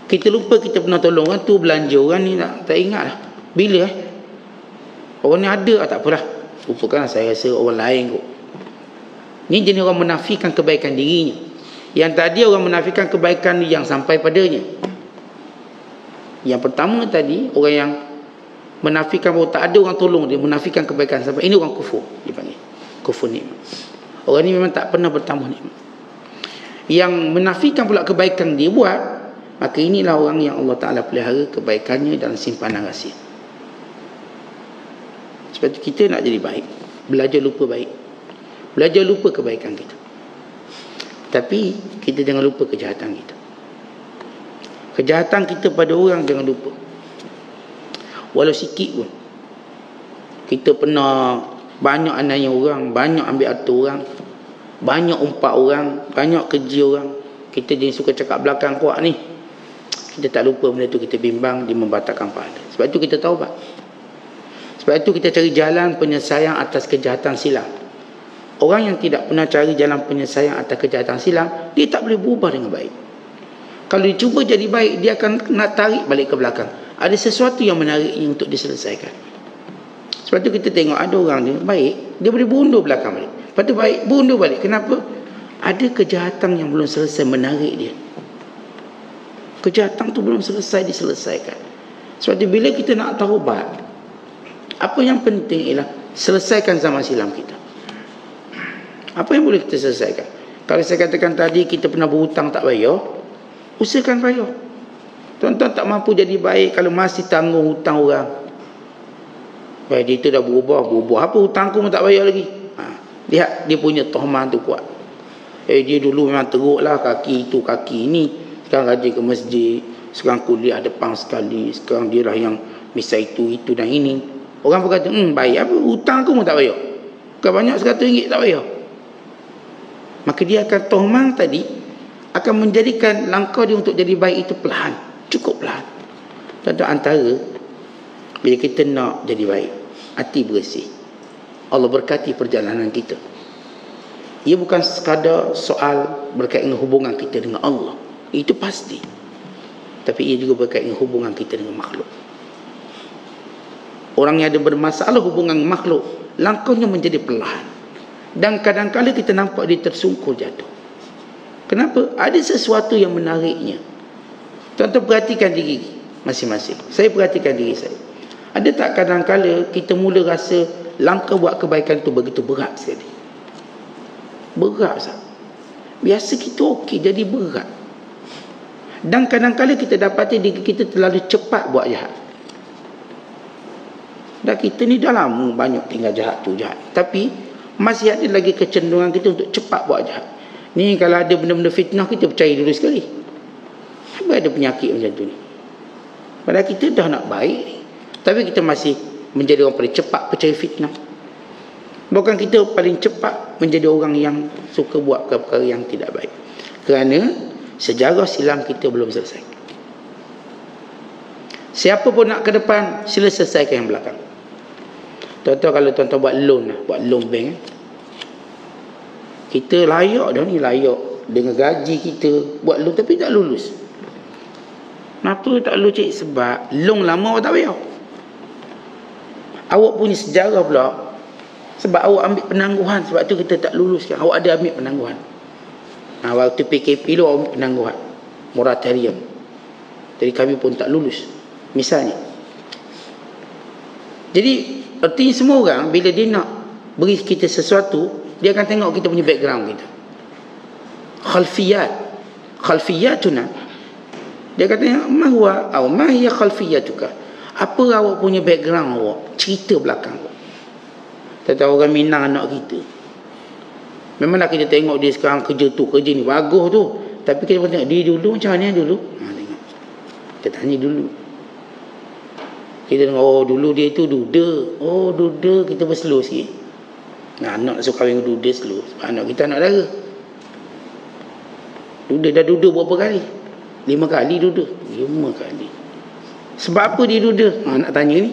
Kita lupa kita pernah tolong orang tu, belanja orang ni, tak ingat lah. Bila orang ni ada, tak apalah, lupakan, saya rasa orang lain kot. Ni jenis orang menafikan kebaikan dirinya. Yang tadi orang menafikan kebaikan yang sampai padanya. Yang pertama tadi, orang yang menafikan bahawa tak ada orang tolong dia, menafikan kebaikan sampai, ini orang kufur dipanggil. Kufur nikmat. Orang ni memang tak pernah bertambah nikmat. Yang menafikan pula kebaikan dia buat, maka inilah orang yang Allah Ta'ala pelihara kebaikannya dalam simpanan rahsia. Sebab itu kita nak jadi baik, belajar lupa baik, belajar lupa kebaikan kita. Tapi kita jangan lupa kejahatan kita. Kejahatan kita pada orang jangan lupa. Walau sikit pun. Kita pernah banyak ananya orang, banyak ambil atur orang, banyak umpat orang, banyak kerja orang. Kita jadi suka cakap belakang kuat ni. Kita tak lupa benda tu, kita bimbang, dia membatalkan pahala. Sebab itu kita taubat. Sebab itu kita cari jalan penyelesaian atas kejahatan silam. Orang yang tidak pernah cari jalan penyelesaian atas kejahatan silam, dia tak boleh berubah dengan baik. Kalau dia cuba jadi baik, dia akan nak tarik balik ke belakang. Ada sesuatu yang menariknya untuk diselesaikan. Sebab tu kita tengok ada orang ni baik, dia boleh bundur belakang balik. Lepas tu baik, bundur balik. Kenapa? Ada kejahatan yang belum selesai menarik dia. Kejahatan tu belum selesai diselesaikan. Sebab tu bila kita nak taubat, apa yang penting ialah selesaikan zaman silam kita. Apa yang boleh kita selesaikan? Kalau saya katakan tadi kita pernah berhutang tak bayar, usahakan bayar. Tuan-tuan tak mampu jadi baik kalau masih tanggung hutang orang. Baik, dia itu dah berubah apa hutangku pun tak bayar lagi. Lihat dia punya tohman tu kuat. Dia dulu memang teruk lah, kaki itu kaki ini, sekarang rajin ke masjid, sekarang kuliah depan sekali, sekarang dia lah yang misal itu dan ini. Orang berkata, baik apa hutang aku pun tak bayar, bukan banyak RM100 tak bayar. Maka dia akan tohman tadi akan menjadikan langkah dia untuk jadi baik itu perlahan, cukup perlahan. Tentu antara bila kita nak jadi baik, hati bersih, Allah berkati perjalanan kita. Ia bukan sekadar soal berkaitan dengan hubungan kita dengan Allah, itu pasti. Tapi ia juga berkaitan dengan hubungan kita dengan makhluk. Orang yang ada bermasalah hubungan dengan makhluk, langkahnya menjadi perlahan. Dan kadang-kadang kita nampak dia tersungkur jatuh. Kenapa? Ada sesuatu yang menariknya. Tuan-tuan perhatikan diri masing-masing. Saya perhatikan diri saya. Ada tak kadang-kadang kita mula rasa langkah buat kebaikan itu begitu berat sekali? Berat Ustaz. Biasa kita okey, jadi berat. Dan kadang-kadang kita dapati diri kita terlalu cepat buat jahat. Dan kita ni dah lama banyak tinggal jahat tu jahat. Tapi masih ada lagi kecenderungan kita untuk cepat buat jahat. Ni kalau ada benda-benda fitnah, kita percaya dulu sekali. Apa ada penyakit macam tu ni? Padahal kita dah nak baik ni, tapi kita masih menjadi orang paling cepat percaya fitnah. Bukan kita paling cepat menjadi orang yang suka buat perkara yang tidak baik. Kerana sejarah silam kita belum selesai. Siapa pun nak ke depan, sila selesaikan yang belakang. Tuan-tuan, kalau tuan-tuan buat loan bank, kita layak dah ni, layak dengan gaji kita buat loan tapi tak lulus. Kenapa tak lulus, cik? Sebab loan lama awak tak bayar. Awak punya sejarah pula, sebab awak ambil penangguhan, sebab tu kita tak luluskan. Awak ada ambil penangguhan. Waktu PKP tu awak ambil penangguhan, moratorium. Jadi kami pun tak lulus, misalnya. Jadi artinya semua orang bila dia nak beri kita sesuatu, dia akan tengok kita punya background kita. Khalfiyatuna. Dia kata, ma huwa aw ma hiya khalfiyatuka? Apa awak punya background awak? Cerita belakang awak. Tentang orang Minang anak kita. Memanglah kita tengok dia sekarang kerja tu, kerja ni bagus tu. Tapi kita pun tengok dia dulu macam mana dulu? Tengok. Kita tanya dulu. Kita tengok, oh dulu dia tu duda. Oh duda, kita berslow sikit. Anak suka kahwin duda slow. Sebab anak kita anak dara. Duda dah duda berapa kali? 5 kali duda. 5 kali. Sebab apa dia duda? Nak tanya ni.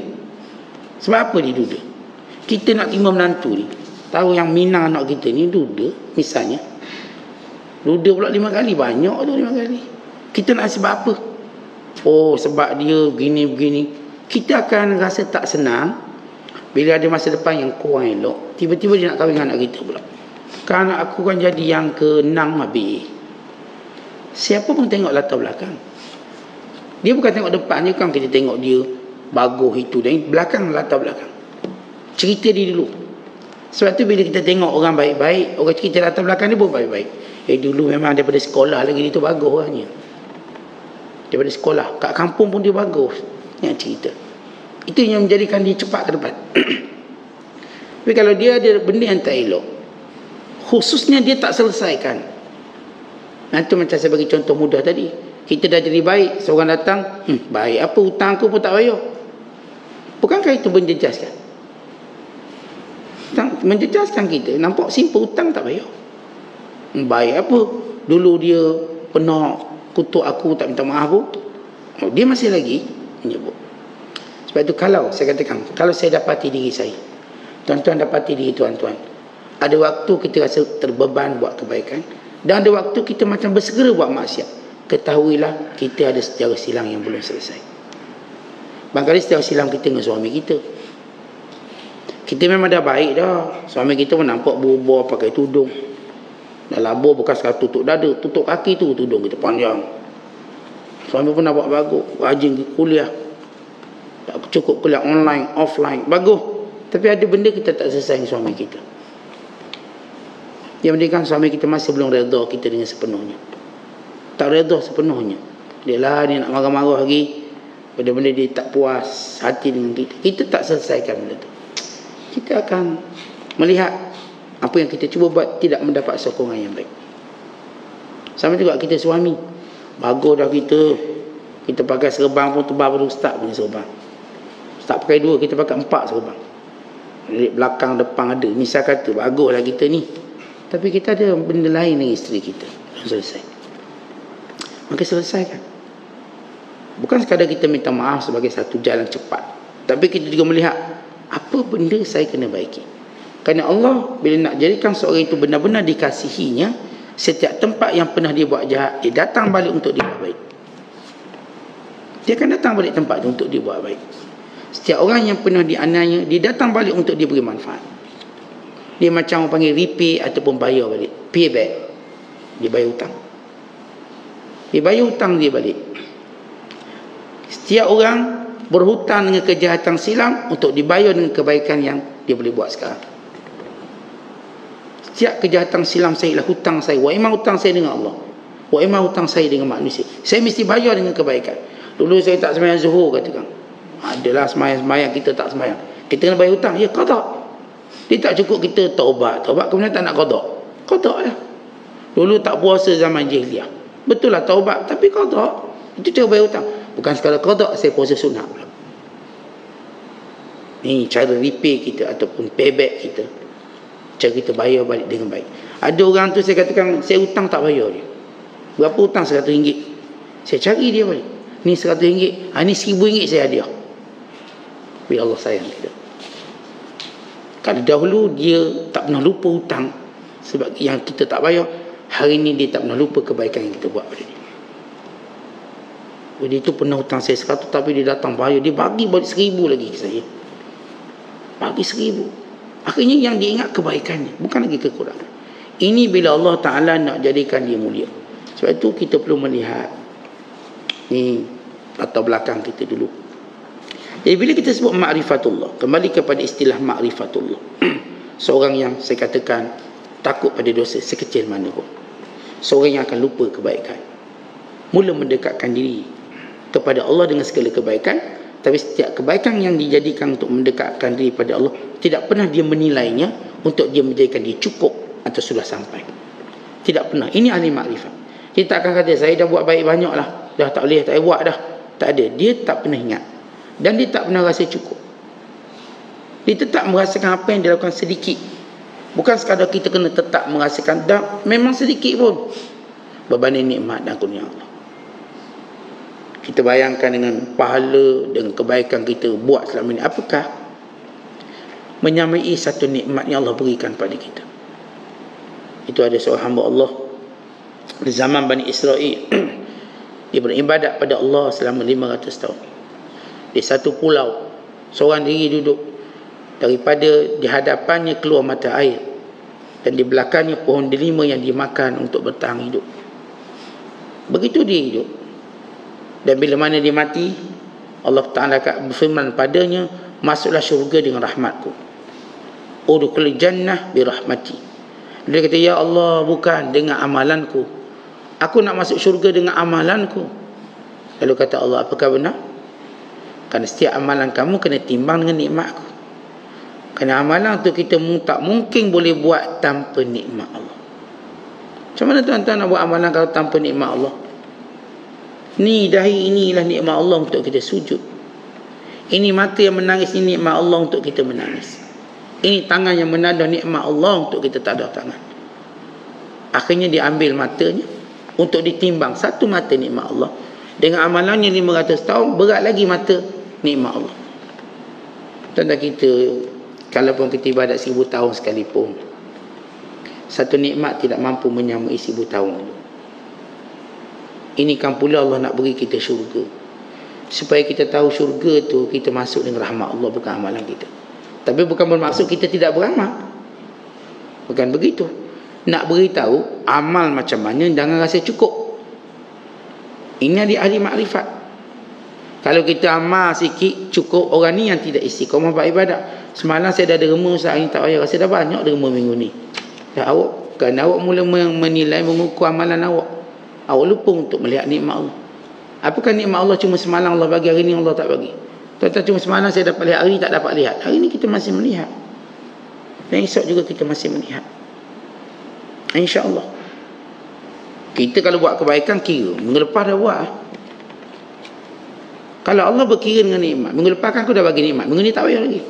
Sebab apa dia duda? Kita nak terima menantu ni, tahu yang Minang anak kita ni duda, misalnya. Duda pula 5 kali. Banyak tu 5 kali. Kita nak sebab apa? Oh sebab dia begini-begini. Kita akan rasa tak senang bila ada masa depan yang kurang elok. Tiba-tiba dia nak kahwin dengan anak kita pula. Kan anak aku kan jadi yang ke-6 habis. Siapa pun tengok latar belakang. Dia bukan tengok depan je, kan kita tengok dia bagus itu dan belakang, latar belakang. Cerita dia dulu. Sebab tu bila kita tengok orang baik-baik, orang cerita latar belakang dia pun baik-baik. Dulu memang daripada sekolah lagi dia tu bagus orangnya. Daripada sekolah, kat kampung pun dia bagus. Yang cerita. Itu yang menjadikan dia cepat ke depan. Tapi kalau dia ada benda yang tak elok, khususnya dia tak selesaikan. Itu macam saya bagi contoh mudah tadi. Kita dah jadi baik, seorang datang, baik apa, hutang aku pun tak bayar. Bukankah itu menjejaskan? Menjejaskan kita. Nampak simple, hutang tak bayar. Baik apa, dulu dia pernah kutuk aku, tak minta maaf pun. Dia masih lagi menyebut. Sebab itu kalau saya katakan, kalau saya dapati diri saya, tuan-tuan dapati diri tuan-tuan, ada waktu kita rasa terbeban buat kebaikan, dan ada waktu kita macam bersegera buat maksiat, ketahuilah kita ada sejarah silang yang belum selesai. Barangkali sejarah silang kita dengan suami kita. Kita memang dah baik dah. Suami kita pun nampak berubah pakai tudung. Dah labur bukan sekadar tutup dada, tutup kaki tu tudung kita panjang. Suami pun nampak bagus, rajin pergi kuliah. Tak cukup kuliah online, offline, bagus. Tapi ada benda kita tak selesai dengan suami kita. Yang penting kan suami kita masih belum redha kita dengan sepenuhnya. Tak redha sepenuhnya. Dia nak marah-marah lagi. Benda-benda dia tak puas hati dengan kita. Kita tak selesaikan benda tu. Kita akan melihat apa yang kita cuba buat tidak mendapat sokongan yang baik. Sama juga kita suami. Bagus dah kita pakai serban pun tebal pada ustaz punya serban. Ustaz pakai 2, kita pakai 4 serban. Dari belakang depan ada. Misal kata baguslah kita ni. Tapi kita ada benda lain dengan isteri kita. Belum selesai. Maka selesaikan. Bukan sekadar kita minta maaf sebagai satu jalan cepat. Tapi kita juga melihat apa benda saya kena baiki. Kerana Allah bila nak jadikan seorang itu benar-benar dikasihinya, setiap tempat yang pernah dia buat jahat, dia datang balik untuk dia buat baik. Dia akan datang balik tempat itu untuk dia buat baik. Setiap orang yang pernah dianiaya, dia datang balik untuk dia beri manfaat. Dia macam orang panggil repay ataupun bayar balik. Pay back. Dia bayar hutang. Dia bayar hutang dia balik. Setiap orang berhutang dengan kejahatan silam untuk dibayar dengan kebaikan yang dia boleh buat sekarang. Setiap kejahatan silam saya ialah hutang saya. Wa imma hutang saya dengan Allah. Wa imma hutang saya dengan manusia. Saya mesti bayar dengan kebaikan. Dulu saya tak sembahyang zuhur katakan. Adalah sembahyang kita tak sembahyang. Kita kena bayar hutang. Ya qada. Dia tak cukup kita taubat kemudian tak nak qada. Qada lah. Dulu tak puasa zaman jahiliah. Betul lah taubat tapi qada. Itu cara bayar hutang. Bukan sekadar qada, saya puasa sunnah pula. Ni cara repay kita ataupun payback kita. Cara kita bayar balik dengan baik. Ada orang tu saya katakan saya hutang tak bayar dia. Berapa hutang? RM100. Saya cari dia balik. Ni RM100. Ni RM1000 saya hadiah. Bila Allah sayang kita. Kalau dahulu dia tak pernah lupa hutang sebab yang kita tak bayar, hari ni dia tak pernah lupa kebaikan yang kita buat pada dia. Dia tu pernah hutang saya 100 tapi dia datang bayar, dia bagi balik 1000 lagi ke saya. bagi 1000. Akhirnya yang diingat kebaikannya, bukan lagi kekurangan. Ini bila Allah Ta'ala nak jadikan dia mulia. Sebab itu kita perlu melihat ni latar belakang kita dulu. Jadi bila kita sebut ma'rifatullah, kembali kepada istilah ma'rifatullah. Seorang yang saya katakan takut pada dosa sekecil mana pun. Seorang yang akan lupa kebaikan. Mula mendekatkan diri kepada Allah dengan segala kebaikan. Tapi setiap kebaikan yang dijadikan untuk mendekatkan diri pada Allah, tidak pernah dia menilainya untuk dia menjadikan dia cukup atau sudah sampai. Tidak pernah. Ini ahli makrifat. Dia tak akan kata saya dah buat baik banyak lah, dah tak boleh, tak boleh buat dah. Tak ada. Dia tak pernah ingat. Dan dia tak pernah rasa cukup. Dia tetap merasakan apa yang dia lakukan sedikit. Bukan sekadar kita kena tetap merasakan, dah memang sedikit pun berbanding nikmat dan kurnia Allah. Kita bayangkan dengan pahala, dengan kebaikan kita buat selama ini, apakah menyamai satu nikmat yang Allah berikan pada kita. Itu ada seorang hamba Allah di zaman Bani Israel. Dia beribadat pada Allah selama 500 tahun. Di satu pulau, seorang diri duduk. Daripada di hadapannya keluar mata air, dan di belakangnya pohon delima yang dimakan untuk bertahan hidup. Begitu dia hidup. Dan bila mana dia mati, Allah Ta'ala berfirman padanya, masuklah syurga dengan rahmatku. Udkhul jannah birahmati. Dia kata, ya Allah, bukan dengan amalanku. Aku nak masuk syurga dengan amalanku. Lalu kata Allah, apakah benar? Kerana setiap amalan kamu kena timbang dengan nikmatku. Kerana amalan tu kita tak mungkin boleh buat tanpa nikmat Allah. Macam mana tuan-tuan nak buat amalan kalau tanpa nikmat Allah? Ni dahi, inilah nikmat Allah untuk kita sujud. Ini mata yang menangis, ini nikmat Allah untuk kita menangis. Ini tangan yang menadah, nikmat Allah untuk kita tadah tangan. Akhirnya diambil matanya untuk ditimbang. Satu mata nikmat Allah, dengan amalannya 500 tahun, berat lagi mata nikmat Allah. Tentang kita, kalaupun kita ibadat 1000 tahun sekalipun, satu nikmat tidak mampu menyamai 1000 tahun. Ini kan pula Allah nak beri kita syurga, supaya kita tahu syurga tu kita masuk dengan rahmat Allah, bukan amalan kita. Tapi bukan bermaksud kita tidak beramal, bukan begitu. Nak beritahu amal macam mana jangan rasa cukup. Ini ahli makrifat. Kalau kita amal sikit cukup, orang ni yang tidak istiqamah beribadat. Semalam saya dah derma Ustaz, ini tak payah, rasa dah banyak derma minggu ni. Dah awak kan, awak mula menilai, mengukur amalan awak. Awak lupa untuk melihat nikmat Allah. Apakah nikmat Allah cuma semalam Allah bagi, hari ni Allah tak bagi? Tuan-tuan, cuma semalam saya dapat lihat, hari ni tak dapat lihat. Hari ni kita masih melihat. Dan esok juga kita masih melihat. InsyaAllah. Kita kalau buat kebaikan, kira minggu lepas dah buat. Kalau Allah berkira dengan nikmat, minggu lepas kan aku dah bagi nikmat, minggu ni tak payah lagi.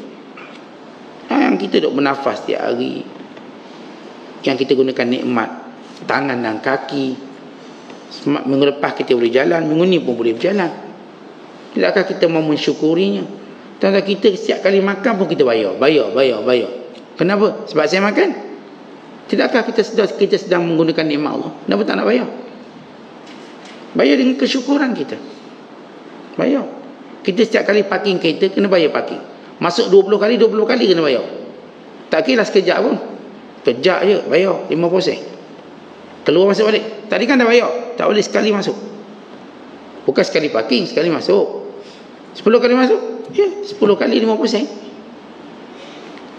Yang kita duk bernafas tiap hari, yang kita gunakan nikmat tangan dan kaki, minggu lepas kita boleh jalan, minggu ni pun boleh berjalan. Tidakkah kita mau mensyukurinya? Tentang kita setiap kali makan pun kita bayar. Kenapa? Sebab saya makan. Tidakkah kita sedang menggunakan nikmat Allah? Kenapa tak nak bayar? Bayar dengan kesyukuran kita. Bayar. Kita setiap kali parking kereta kena bayar parking. Masuk 20 kali kena bayar. Tak kira sekejap pun. Kejap je bayar 50 sen. Keluar masuk balik. Tadi kan dah bayar. Tak boleh sekali masuk. Bukan sekali parking, sekali masuk. 10 kali masuk? Ya, 10 kali 50 sen.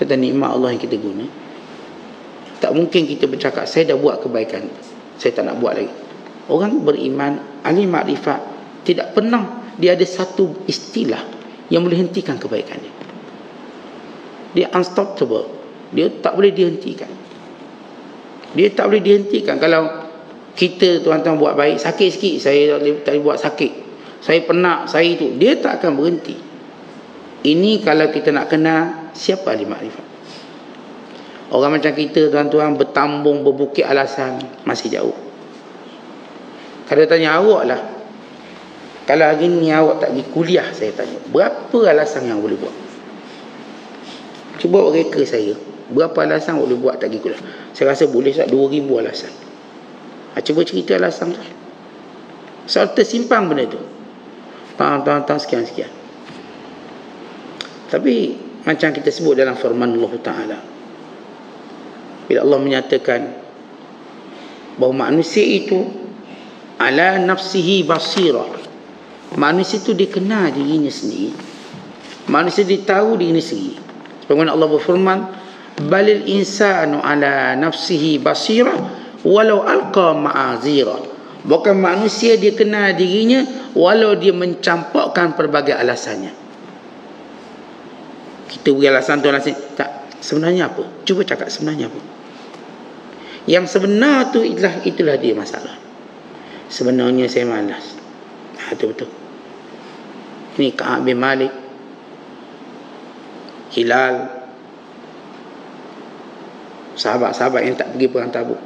Tentang nikmat Allah yang kita guna. Tak mungkin kita bercakap, saya dah buat kebaikan, saya tak nak buat lagi. Orang beriman, ahli makrifat, tidak pernah dia ada satu istilah yang boleh hentikan kebaikan dia. Dia unstoppable. Dia tak boleh dihentikan. Dia tak boleh dihentikan. Kalau kita tuan-tuan buat baik, sakit sikit, saya tak boleh buat sakit, saya penat, saya itu, dia tak akan berhenti. Ini kalau kita nak kenal siapa ahli makrifat. Orang macam kita tuan-tuan bertambung, berbukit alasan, masih jauh. Kalau tanya awak lah, kalau hari ni awak tak pergi kuliah, saya tanya, berapa alasan yang boleh buat? Cuba reka saya, berapa alasan boleh buat tak pergi kuliah? Saya rasa boleh 2,000 alasan. Cuba cerita alasan tu. Soal tersimpang benda tu. Tang sekian-sekian. Tapi Macam kita sebut dalam firman Allah Ta'ala, bila Allah menyatakan bahawa manusia itu ala nafsihi basirah, manusia itu dia kenal dirinya sendiri, manusia dia tahu dirinya sendiri. Sebagaimana Allah berfirman, balil insanu ala nafsihi basirah walau alqa ma'azirah. Bukan manusia dia kenal dirinya walau dia mencampakkan pelbagai alasannya. Kita beri alasan tu, alasan tak, sebenarnya apa? Cuba cakap sebenarnya apa? Yang sebenar tu itulah dia masalah. Sebenarnya saya malas. Itu betul. Ini Ka'ab bin Malik, Hilal, sahabat-sahabat yang tak pergi perang Tabuk.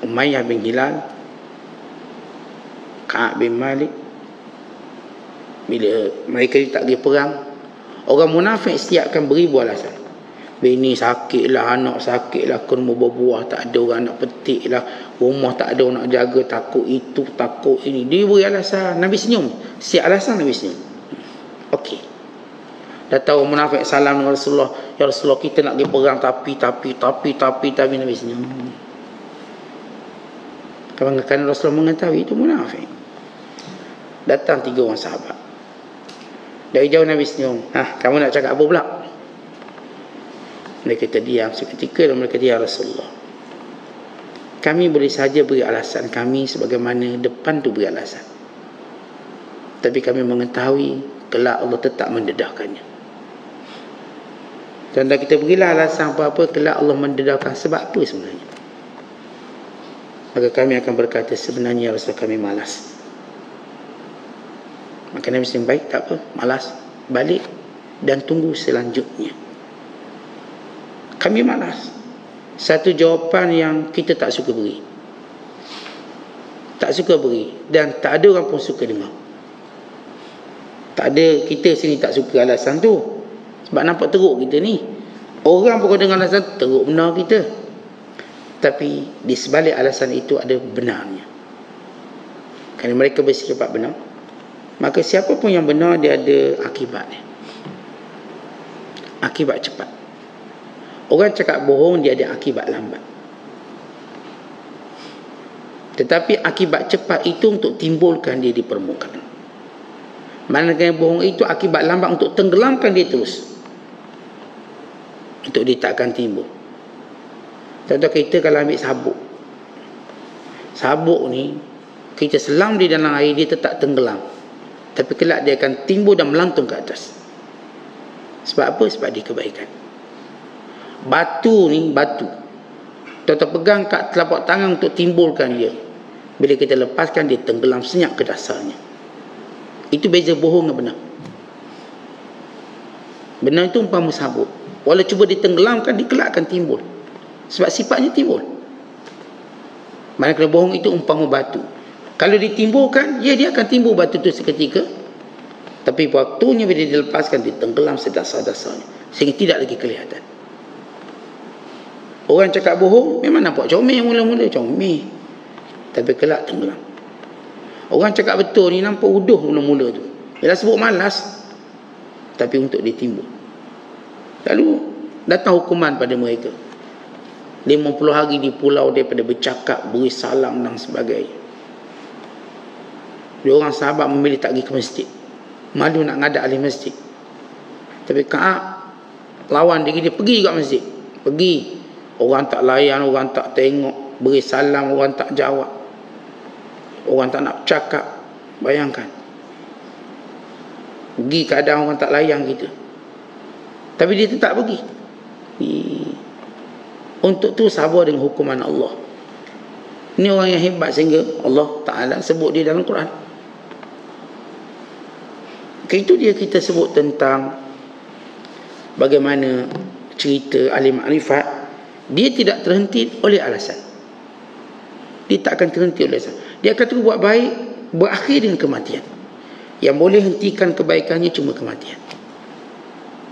Umayyah bin Hilal, Ka'ab bin Malik. Bila mereka tak pergi perang, orang munafik setiap akan beribu alasan. Bini sakit lah, anak sakit lah, kurma berbuah tak ada orang nak petik lah, rumah tak ada orang nak jaga, takut itu, takut ini. Dia beri alasan, Nabi senyum. Setiap alasan Nabi senyum. Okey. Dah tahu munafik salam dengan Rasulullah, ya Rasulullah kita nak pergi perang tapi Nabi senyum. Kerana Rasulullah mengetahui itu munafik. Datang 3 orang sahabat. Dari jauh Nabi senyum. Kamu nak cakap apa pula? Mereka terdiam seketika dan mereka kata, ya Rasulullah, kami boleh saja beri alasan kami sebagaimana depan tu beri alasan. Tapi kami mengetahui kelak Allah tetap mendedahkannya. Dan kita berilah alasan apa-apa, kelak Allah mendedahkan. Sebab apa sebenarnya? Maka kami akan berkata, sebenarnya Rasul kami malas. Maka Nabi SAW, baik, tak apa, malas, balik dan tunggu selanjutnya. Kami malas. Satu jawapan yang kita tak suka beri, tak suka beri, dan tak ada orang pun suka dengar. Tak ada, kita sini tak suka alasan tu, sebab nampak teruk kita ni. Orang pun dengar alasan teruk benar kita, tapi di sebalik alasan itu ada benarnya. Kerana mereka bersifat benar, maka siapa pun yang benar dia ada akibatnya. Akibat cepat. Orang cakap bohong dia ada akibat lambat. Tetapi akibat cepat itu untuk timbulkan dia di permukaan. Manakala bohong itu akibat lambat untuk tenggelamkan dia terus, untuk dia takkan timbul. Contoh kita kalau ambil sabuk. Sabuk ni kita selam di dalam air, dia tetap tenggelam, tapi kelak dia akan timbul dan melantung ke atas. Sebab apa? Sebab dia kebaikan. Batu ni, batu kita pegang kat telapak tangan untuk timbulkan dia. Bila kita lepaskan, dia tenggelam senyap ke dasarnya. Itu beza bohong dengan benar. Benar itu umpama sabuk, walau cuba ditenggelamkan, dia kelak akan timbul, sebab sifatnya timbul. Manakala bohong itu umpama batu, kalau ditimbulkan, dia akan timbul batu itu seketika, tapi waktunya bila dilepaskan, dia tenggelam sedasar-dasarnya sehingga tidak lagi kelihatan. Orang cakap bohong memang nampak comel, mula-mula comel, tapi kelak tenggelam. Orang cakap betul ni nampak uduh mula-mula tu, dia dah sebut malas, tapi untuk ditimbul. Lalu datang hukuman pada mereka, 50 hari di pulau daripada bercakap, beri salam dan sebagainya. Dia orang sahabat memilih tak pergi ke masjid, malu nak ngadak ahli masjid. Tapi Ka'ab lawan diri dia, pergi juga masjid. Pergi, orang tak layan, orang tak tengok, beri salam orang tak jawab, orang tak nak cakap. Bayangkan, pergi keadaan orang tak layan kita, tapi dia tetap pergi. Untuk tu sabar dengan hukuman Allah. Ini orang yang hebat sehingga Allah Ta'ala sebut dia dalam Quran. Itu dia kita sebut tentang bagaimana cerita ahli makrifat. Dia tidak terhenti oleh alasan. Dia tak akan terhenti oleh alasan. Dia akan terus buat baik, berakhir dengan kematian. Yang boleh hentikan kebaikannya cuma kematian.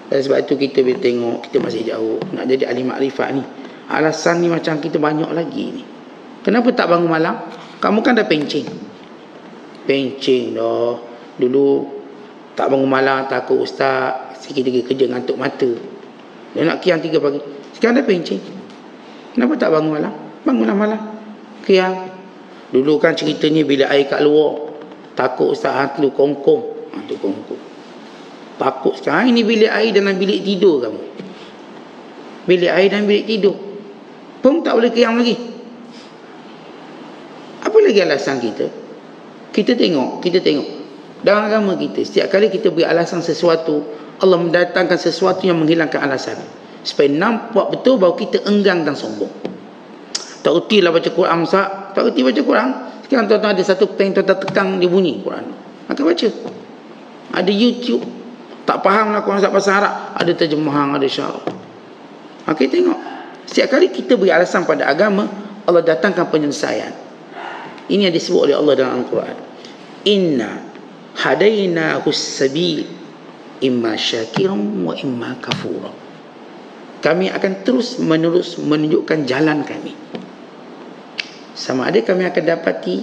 Dan sebab itu kita bila tengok, kita masih jauh nak jadi ahli makrifat ni. Alasan ni macam kita banyak lagi ni. Kenapa tak bangun malam? Kamu kan dah pencing dah. Dulu Tak bangun malam, takut ustaz sikit lagi kerja ngantuk mata. Dia nak qiyam 3 pagi. Sekarang dah pencing. Kenapa tak bangun malam? Bangunlah malam, qiyam. Dulu kan ceritanya bila air kat luar, takut ustaz hantu kongkong. Hantu kongkong. Takut. Sekarang ini bilik air dalam bilik tidur kamu. Bilik air dalam bilik tidur pun tak boleh qiyam lagi. Apa lagi alasan kita? Kita tengok dalam agama kita, setiap kali kita beri alasan sesuatu, Allah mendatangkan sesuatu yang menghilangkan alasan, supaya nampak betul bahawa kita enggan dan sombong. Tak erti lah baca Quran, Ustaz. Tak erti baca Quran. Sekarang tuan-tuan ada satu pen, tuan-tuan tekan dia bunyi Quran. Maka baca. Ada YouTube. Tak faham lah Quran bahasa Arab, ada terjemahan, ada syarah. Maka kita tengok, setiap kali kita beri alasan pada agama, Allah datangkan penyelesaian. Ini yang disebut oleh Allah dalam Al-Quran. Inna hadainahu sabil imma syakiran wa imma kafura. Kami akan terus menerus menunjukkan jalan kami. Sama ada kami akan dapati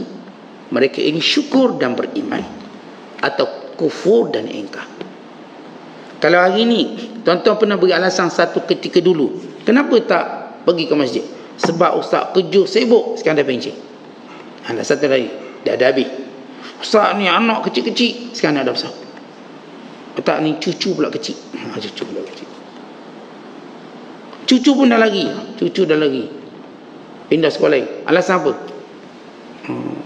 mereka ini syukur dan beriman, atau kufur dan ingkar. Kalau hari ini tuan-tuan pernah beri alasan satu ketika dulu, kenapa tak pergi ke masjid? Sebab ustaz kerja sibuk. Sekarang dah pencing. Alasan satu lagi, dah ada habis. Ustaz ni anak kecil-kecil, sekarang dah besar. Tak ni cucu pula kecil. Cucu pula kecil. Cucu pun dah lagi. Cucu dah lagi. Pindah sekolah lain. Alasan apa?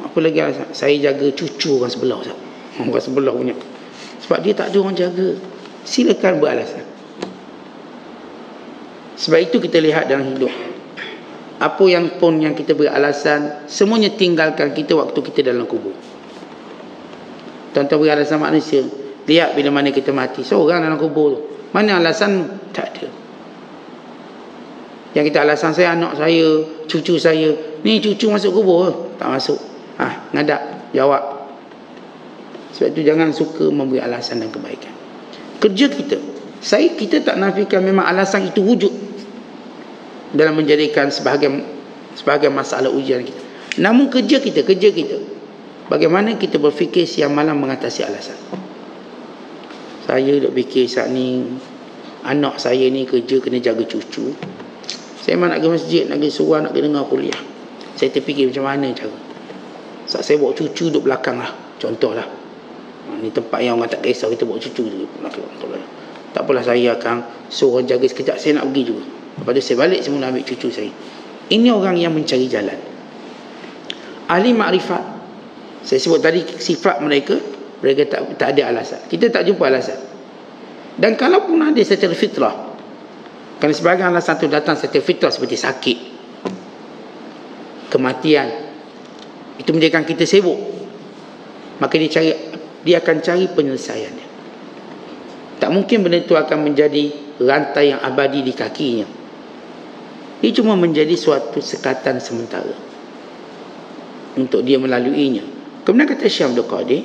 Apa lagi alasan? Saya jaga cucu orang sebelah, Ustaz. Orang sebelah punya. Sebab dia tak ada orang jaga. Silakan beralasan. Sebab itu kita lihat dalam hidup, apa yang pun yang kita beralasan, semuanya tinggalkan kita waktu kita dalam kubur. Tuan-tuan beralasan manusia, lihat bila mana kita mati, seorang dalam kubur tu, mana alasan? Tak ada. Yang kita alasan, saya anak saya, cucu saya, ni cucu masuk kubur ke? Tak masuk. Ngadak, jawab. Sebab itu jangan suka memberi alasan dan kebaikan. Kerja kita, kita tak nafikan memang alasan itu wujud dalam menjadikan sebahagian masalah ujian kita. Namun kerja kita, bagaimana kita berfikir siang malam mengatasi alasan. Saya duk fikir saat ni, anak saya ni kerja kena jaga cucu. Saya memang nak pergi masjid, nak pergi surau, nak pergi dengar kuliah. Saya terfikir macam mana cara. Saat saya bawa cucu duduk belakang lah, contohlah. Ni tempat yang orang tak kisah, kita bawa cucu je belakang. Tak apalah, saya akan suruh jaga sekejap, saya nak pergi juga. Lepas tu saya balik, saya mula ambil cucu saya. Ini orang yang mencari jalan, ahli makrifat. Saya sebut tadi sifat mereka tak ada alasan. Kita tak jumpa alasan. Dan kalaupun ada secara fitrah, kerana sebahagian alasan itu datang secara fitrah, seperti sakit, kematian, itu menjadikan kita sibuk, maka dia akan cari penyelesaiannya. Tak mungkin benda itu akan menjadi rantai yang abadi di kakinya. Ia cuma menjadi suatu sekatan sementara untuk dia melaluinya. Kemudian kata Syekh Abdul Qadir,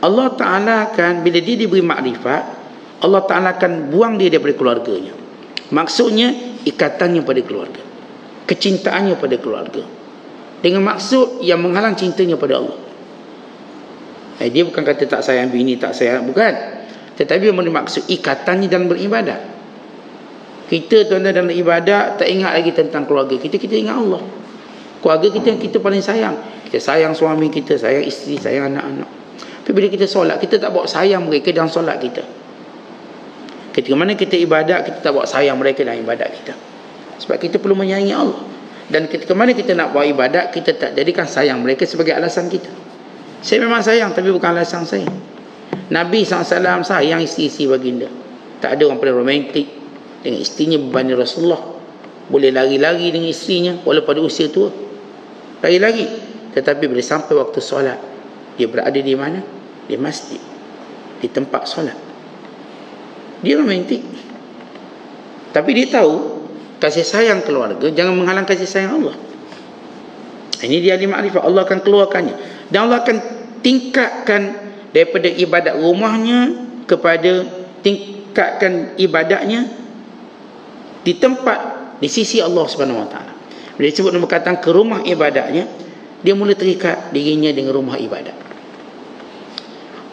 Allah Ta'ala akan, bila dia diberi makrifat, Allah Ta'ala akan buang dia daripada keluarganya. Maksudnya ikatannya pada keluarga, kecintaannya pada keluarga, dengan maksud yang menghalang cintanya pada Allah. Dia bukan kata tak sayang bini, tak sayang, bukan. Tetapi yang bermaksud ikatannya dalam beribadat. Kita tuan-tuan dalam ibadat tak ingat lagi tentang keluarga kita, kita ingat Allah. Keluarga kita yang kita paling sayang. Kita sayang suami kita, sayang isteri, sayang anak-anak. Tapi bila kita solat, kita tak bawa sayang mereka dalam solat kita. Ketika mana kita ibadat, kita tak bawa sayang mereka dalam ibadat kita. Sebab kita perlu menyayangi Allah. Dan ketika mana kita nak buat ibadat, kita tak jadikan sayang mereka sebagai alasan kita. Saya memang sayang, tapi bukan alasan saya. Nabi SAW sayang isteri-isteri baginda. Tak ada orang paling romantik dengan isterinya berbanding Rasulullah. Boleh lari-lari dengan isterinya walaupun pada usia tua, lari-lari. Tetapi bila sampai waktu solat, dia berada di mana? Di masjid, di tempat solat. Dia romantik, tapi dia tahu kasih sayang keluarga jangan menghalang kasih sayang Allah. Ini dia ahli makrifat. Allah akan keluarkannya, dan Allah akan tingkatkan daripada ibadat rumahnya kepada tingkatkan ibadatnya di tempat, di sisi Allah Subhanahu Wa Taala. Bila disebut nama kata ke rumah ibadatnya, dia mula terikat dirinya dengan rumah ibadat.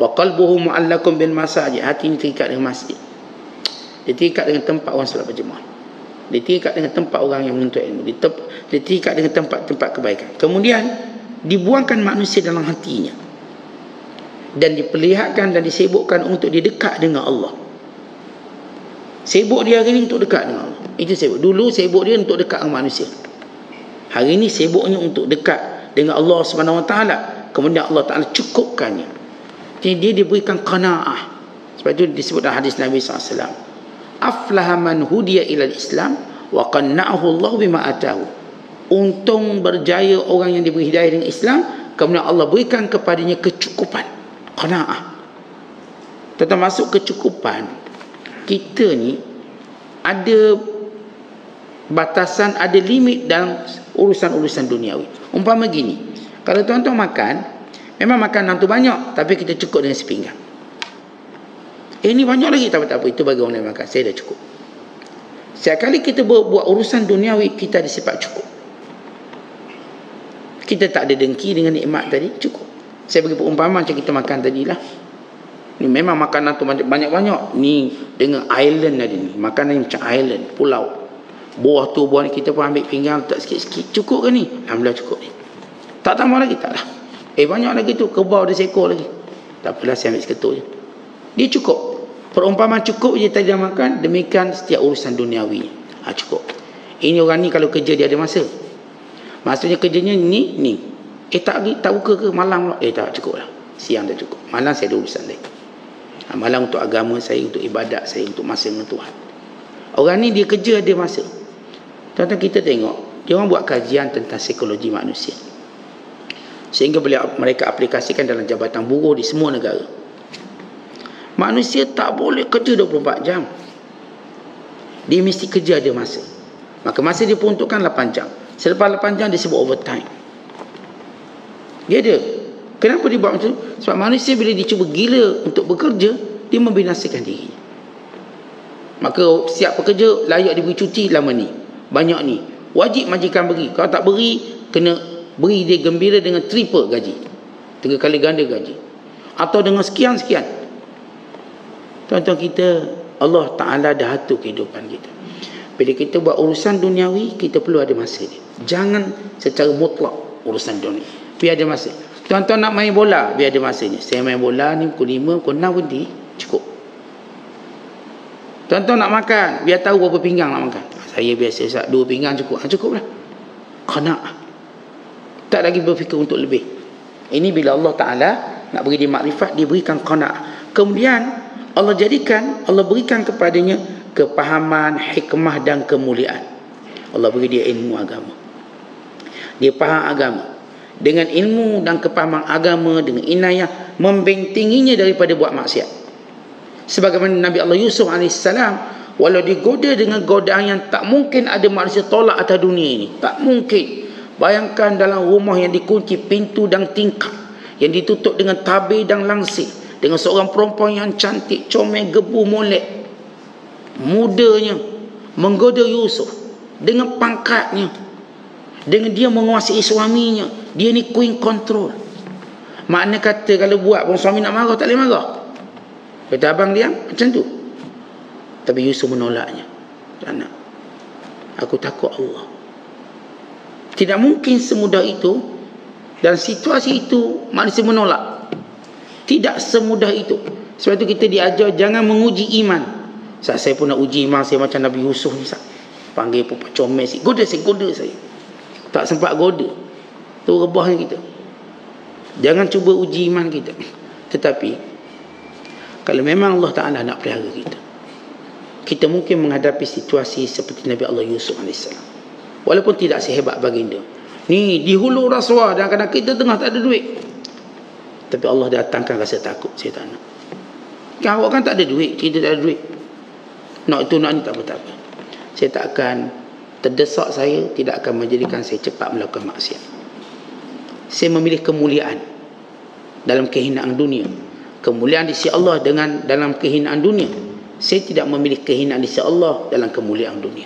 Wa qalbuhu mu'allaqun bil masajid. Hati ini terikat dengan masjid. Dia terikat dengan tempat orang solat berjemaah. Dia terikat dengan tempat orang yang menuntut ilmu. Dia terikat dengan tempat-tempat kebaikan. Kemudian dibuangkan manusia dalam hatinya dan diperlihatkan dan disibukkan untuk dia dekat dengan Allah. Sibuk dia hari ini untuk dekat dengan Allah. Itu sibuk. Dulu sibuk dia untuk dekat dengan manusia. Hari ini sibuknya untuk dekat dengan Allah Subhanahu Wa Taala. Kemudian Allah Taala cukupkannya. Jadi dia diberikan qanaah. Sebab itu disebut dalam hadis Nabi SAW. Aflaha man hudiya ila Islam wa qanna'ahu Allah bima atahu. Untung berjaya orang yang diberi hidayah dengan Islam, kemudian Allah berikan kepadanya kecukupan, qanaah. Tentang masuk kecukupan, kita ni ada batasan, ada limit dalam urusan-urusan duniawi. Umpama gini, kalau tuan-tuan makan, memang makanan tu banyak, tapi kita cukup dengan sepinggan. Ini banyak lagi, tak apa, itu bagi orang yang makan, saya dah cukup. Setiap kali kita buat urusan duniawi, kita ada sifat cukup. Kita tak ada dengki dengan nikmat tadi, cukup. Saya bagi perumpamaan macam kita makan tadilah. Ni memang makanan tu banyak-banyak. Ni dengan island ada ni. Makanan yang macam island, pulau. Buah tu, buah ni kita pun ambil pinggang, tak sikit-sikit. Cukup ke ni? Alhamdulillah cukup ni. Tak tambah lagi? Tak lah. Banyak lagi tu, kerbau ada seekor lagi. Tak apalah, saya ambil seketul je. Dia cukup. Perumpamaan cukup je tadi dah makan. Demikian setiap urusan duniawi. Cukup. Ini orang ni kalau kerja dia ada masa. Maksudnya kerjanya ni. Tak buka ke malam? Tak cukup lah. Siang dah cukup. Malam saya ada urusan lagi. Malam untuk agama saya, untuk ibadat saya, untuk masa dengan Tuhan. Orang ni dia kerja ada masa. Tuan-tuan kita tengok, dia orang buat kajian tentang psikologi manusia. Sehingga mereka aplikasikan dalam jabatan buruh di semua negara. Manusia tak boleh kerja 24 jam. Dia mesti kerja ada masa. Maka masa dia peruntukkan 8 jam. Selepas 8 jam dia sebut overtime. Dia ada. Kenapa dia buat macam tu? Sebab manusia bila dia cuba gila untuk bekerja, dia membinasakan diri. Maka siap pekerja layak diberi cuti lama ni, banyak ni. Wajib majikan beri. Kalau tak beri, kena beri dia gembira dengan triple gaji, 3 kali ganda gaji, atau dengan sekian-sekian. Tuan-tuan kita, Allah Ta'ala dah atur kehidupan kita. Bila kita buat urusan duniawi, kita perlu ada masa dia. Jangan secara mutlak urusan dunia. Biar ada masa. Tuan-tuan nak main bola, biar ada masanya. Saya main bola ni pukul 5, pukul 6 pun cukup. Tuan-tuan nak makan, biar tahu berapa pinggang nak makan. Saya biasa 2 pinggang cukup. Cukup lah. Qanaah. Tak lagi berfikir untuk lebih. Ini bila Allah Ta'ala nak beri dia makrifat, dia berikan qanaah. Kemudian Allah berikan kepadanya kepahaman, hikmah dan kemuliaan. Allah beri dia ilmu agama. Dia faham agama. Dengan ilmu dan kepahaman agama, dengan inayah, membentenginya daripada buat maksiat. Sebagaimana Nabi Allah Yusuf AS, walau digoda dengan godaan yang tak mungkin ada manusia tolak atas dunia ini. Tak mungkin. Bayangkan dalam rumah yang dikunci pintu dan tingkap, yang ditutup dengan tabir dan langsir, dengan seorang perempuan yang cantik, comel, gebu, molek, mudanya, menggoda Yusuf dengan pangkatnya, dengan dia menguasai suaminya. Dia ni queen control. Makna kata kalau buat pun suami nak marah, tak boleh marah. Kata abang dia macam tu. Tapi Yusuf menolaknya. Anak, aku takut Allah. Tidak mungkin semudah itu. Dan situasi itu manusia menolak. Tidak semudah itu. Sebab itu kita diajar jangan menguji iman. Saya pun nak uji iman saya macam Nabi Yusuf ni. Panggil perempuan comel, goda saya. Tak sempat goda. Tu rebahnya kita. Jangan cuba uji iman kita. Tetapi kalau memang Allah Ta'ala nak pelihara kita, kita mungkin menghadapi situasi seperti Nabi Allah Yusuf AS. Walaupun tidak sehebat baginda. Ni di hulu rasuah dan kadang kita tengah tak ada duit. Tapi Allah datangkan rasa takut. Saya tak nak. Kan awak kan tak ada duit, kita tak ada duit. Nak itu nak ni tak apa-apa. Saya tak akan terdesak, saya tidak akan menjadikan saya cepat melakukan maksiat. Saya memilih kemuliaan dalam kehinaan dunia. Kemuliaan di sisi Allah dalam kehinaan dunia. Saya tidak memilih kehinaan di sisi Allah dalam kemuliaan dunia.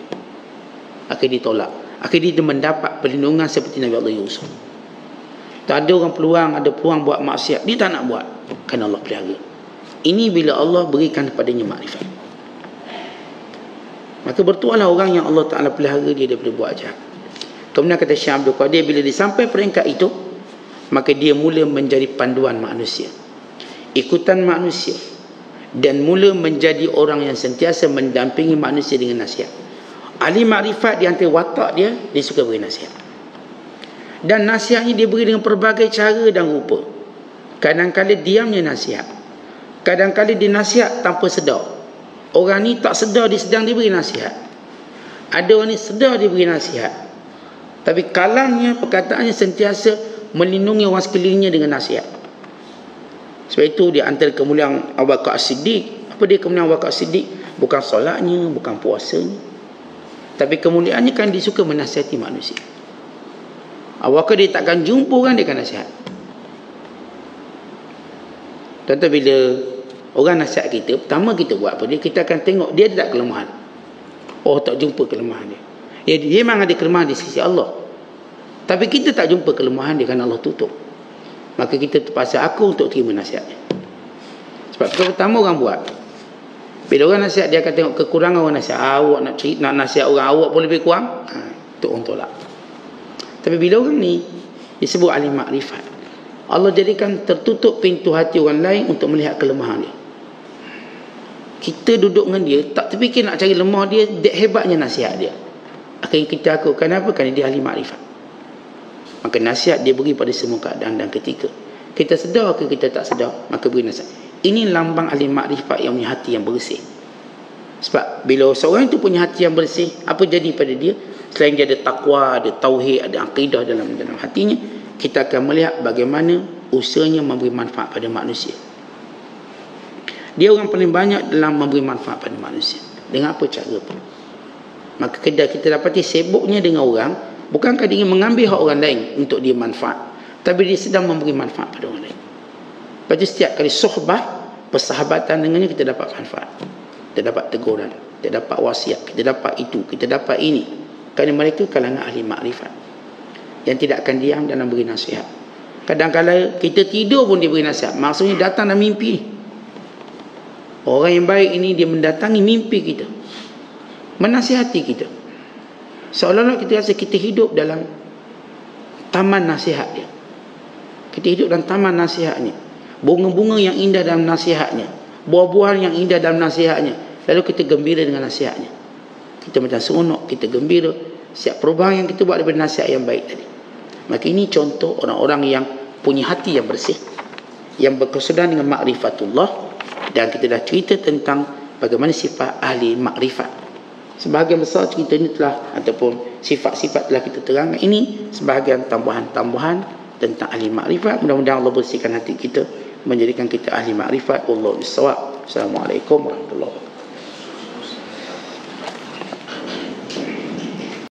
Akhirnya ditolak. Akhirnya dia mendapat perlindungan seperti Nabi Allah Yusuf. Tak ada orang ada peluang buat maksiat, dia tak nak buat, kerana Allah pelihara. Ini bila Allah berikan kepadanya makrifat. Maka bertuahlah orang yang Allah Ta'ala pelihara dia daripada buat jahat. Kemudian kata Syekh Abdul Qadir, bila dia sampai peringkat itu, maka dia mula menjadi panduan manusia, ikutan manusia, dan mula menjadi orang yang sentiasa mendampingi manusia dengan nasihat. Ahli makrifat di antara watak dia suka beri nasihat. Dan nasihatnya dia beri dengan pelbagai cara dan rupa. Kadang-kadang diamnya nasihat, kadang-kadang dia nasihat tanpa sedar. Orang ni tak sedar dia sedang diberi nasihat. Ada orang ni sedar dia beri nasihat, tapi kalangnya, perkataannya sentiasa melindungi orang sekelilingnya dengan nasihat. Sebab itu di antara kemuliaan Abu Bakar As-Siddiq. Apa dia kemuliaan Abu Bakar As-Siddiq? Bukan solatnya, bukan puasanya, tapi kemuliaannya kan dia suka menasihati manusia. Abu Bakar dia takkan jumpa orang dia akan nasihat. Contoh bila orang nasihat kita, pertama kita buat apa dia? Kita akan tengok dia ada tak kelemahan. Oh, tak jumpa kelemahan dia. Dia memang ada kelemahan di sisi Allah, tapi kita tak jumpa kelemahan dia kerana Allah tutup. Maka kita terpaksa aku untuk terima nasihatnya. Sebab itu pertama orang buat, bila orang nasihat dia akan tengok kekurangan orang nasihat. Awak nak nasihat orang, awak pun lebih kurang, itu orang tolak. Tapi bila orang ni disebut ahli makrifat, Allah jadikan tertutup pintu hati orang lain untuk melihat kelemahan dia. Kita duduk dengan dia, tak terfikir nak cari lemah dia, hebatnya nasihat dia. Akhirnya kita akutkan apa? Kerana dia ahli makrifat. Maka nasihat dia beri pada semua keadaan dan ketika. Kita sedar ke kita tak sedar, maka beri nasihat. Ini lambang ahli makrifat yang punya hati yang bersih. Sebab bila seorang itu punya hati yang bersih, apa jadi pada dia? Selain dia ada takwa, ada tauhid, ada akidah dalam hatinya, kita akan melihat bagaimana usahanya memberi manfaat pada manusia. Dia orang paling banyak dalam memberi manfaat pada manusia. Dengan apa cara pun. Maka kita dapati sibuknya dengan orang, bukankah dia ingin mengambil hak orang lain untuk dia manfaat, tapi dia sedang memberi manfaat pada orang lain. Lepas itu setiap kali sohbah, persahabatan dengannya, kita dapat manfaat, kita dapat teguran, kita dapat wasiat, kita dapat itu, kita dapat ini. Kerana mereka kalangan ahli makrifat yang tidak akan diam dalam beri nasihat. Kadang-kadang kita tidur pun dia beri nasihat. Maksudnya datang dalam mimpi. Orang yang baik ini dia mendatangi mimpi kita, menasihati kita, seolah-olah kita rasa kita hidup dalam taman nasihat dia. Kita hidup dalam taman nasihatnya, bunga-bunga yang indah dalam nasihatnya, buah-buahan yang indah dalam nasihatnya. Lalu kita gembira dengan nasihatnya, kita macam seronok, kita gembira setiap perubahan yang kita buat daripada nasihat yang baik tadi. Maka ini contoh orang-orang yang punya hati yang bersih, yang berkesudahan dengan makrifatullah. Dan kita dah cerita tentang bagaimana sifat ahli makrifat. Sebahagian besar cerita ini telah, ataupun sifat-sifat telah kita terangkan. Ini sebahagian tambahan-tambahan tentang ahli makrifat. Mudah-mudahan Allah bersihkan hati kita, menjadikan kita ahli makrifat. Wallahu bissawab. Assalamualaikum warahmatullahi wabarakatuh.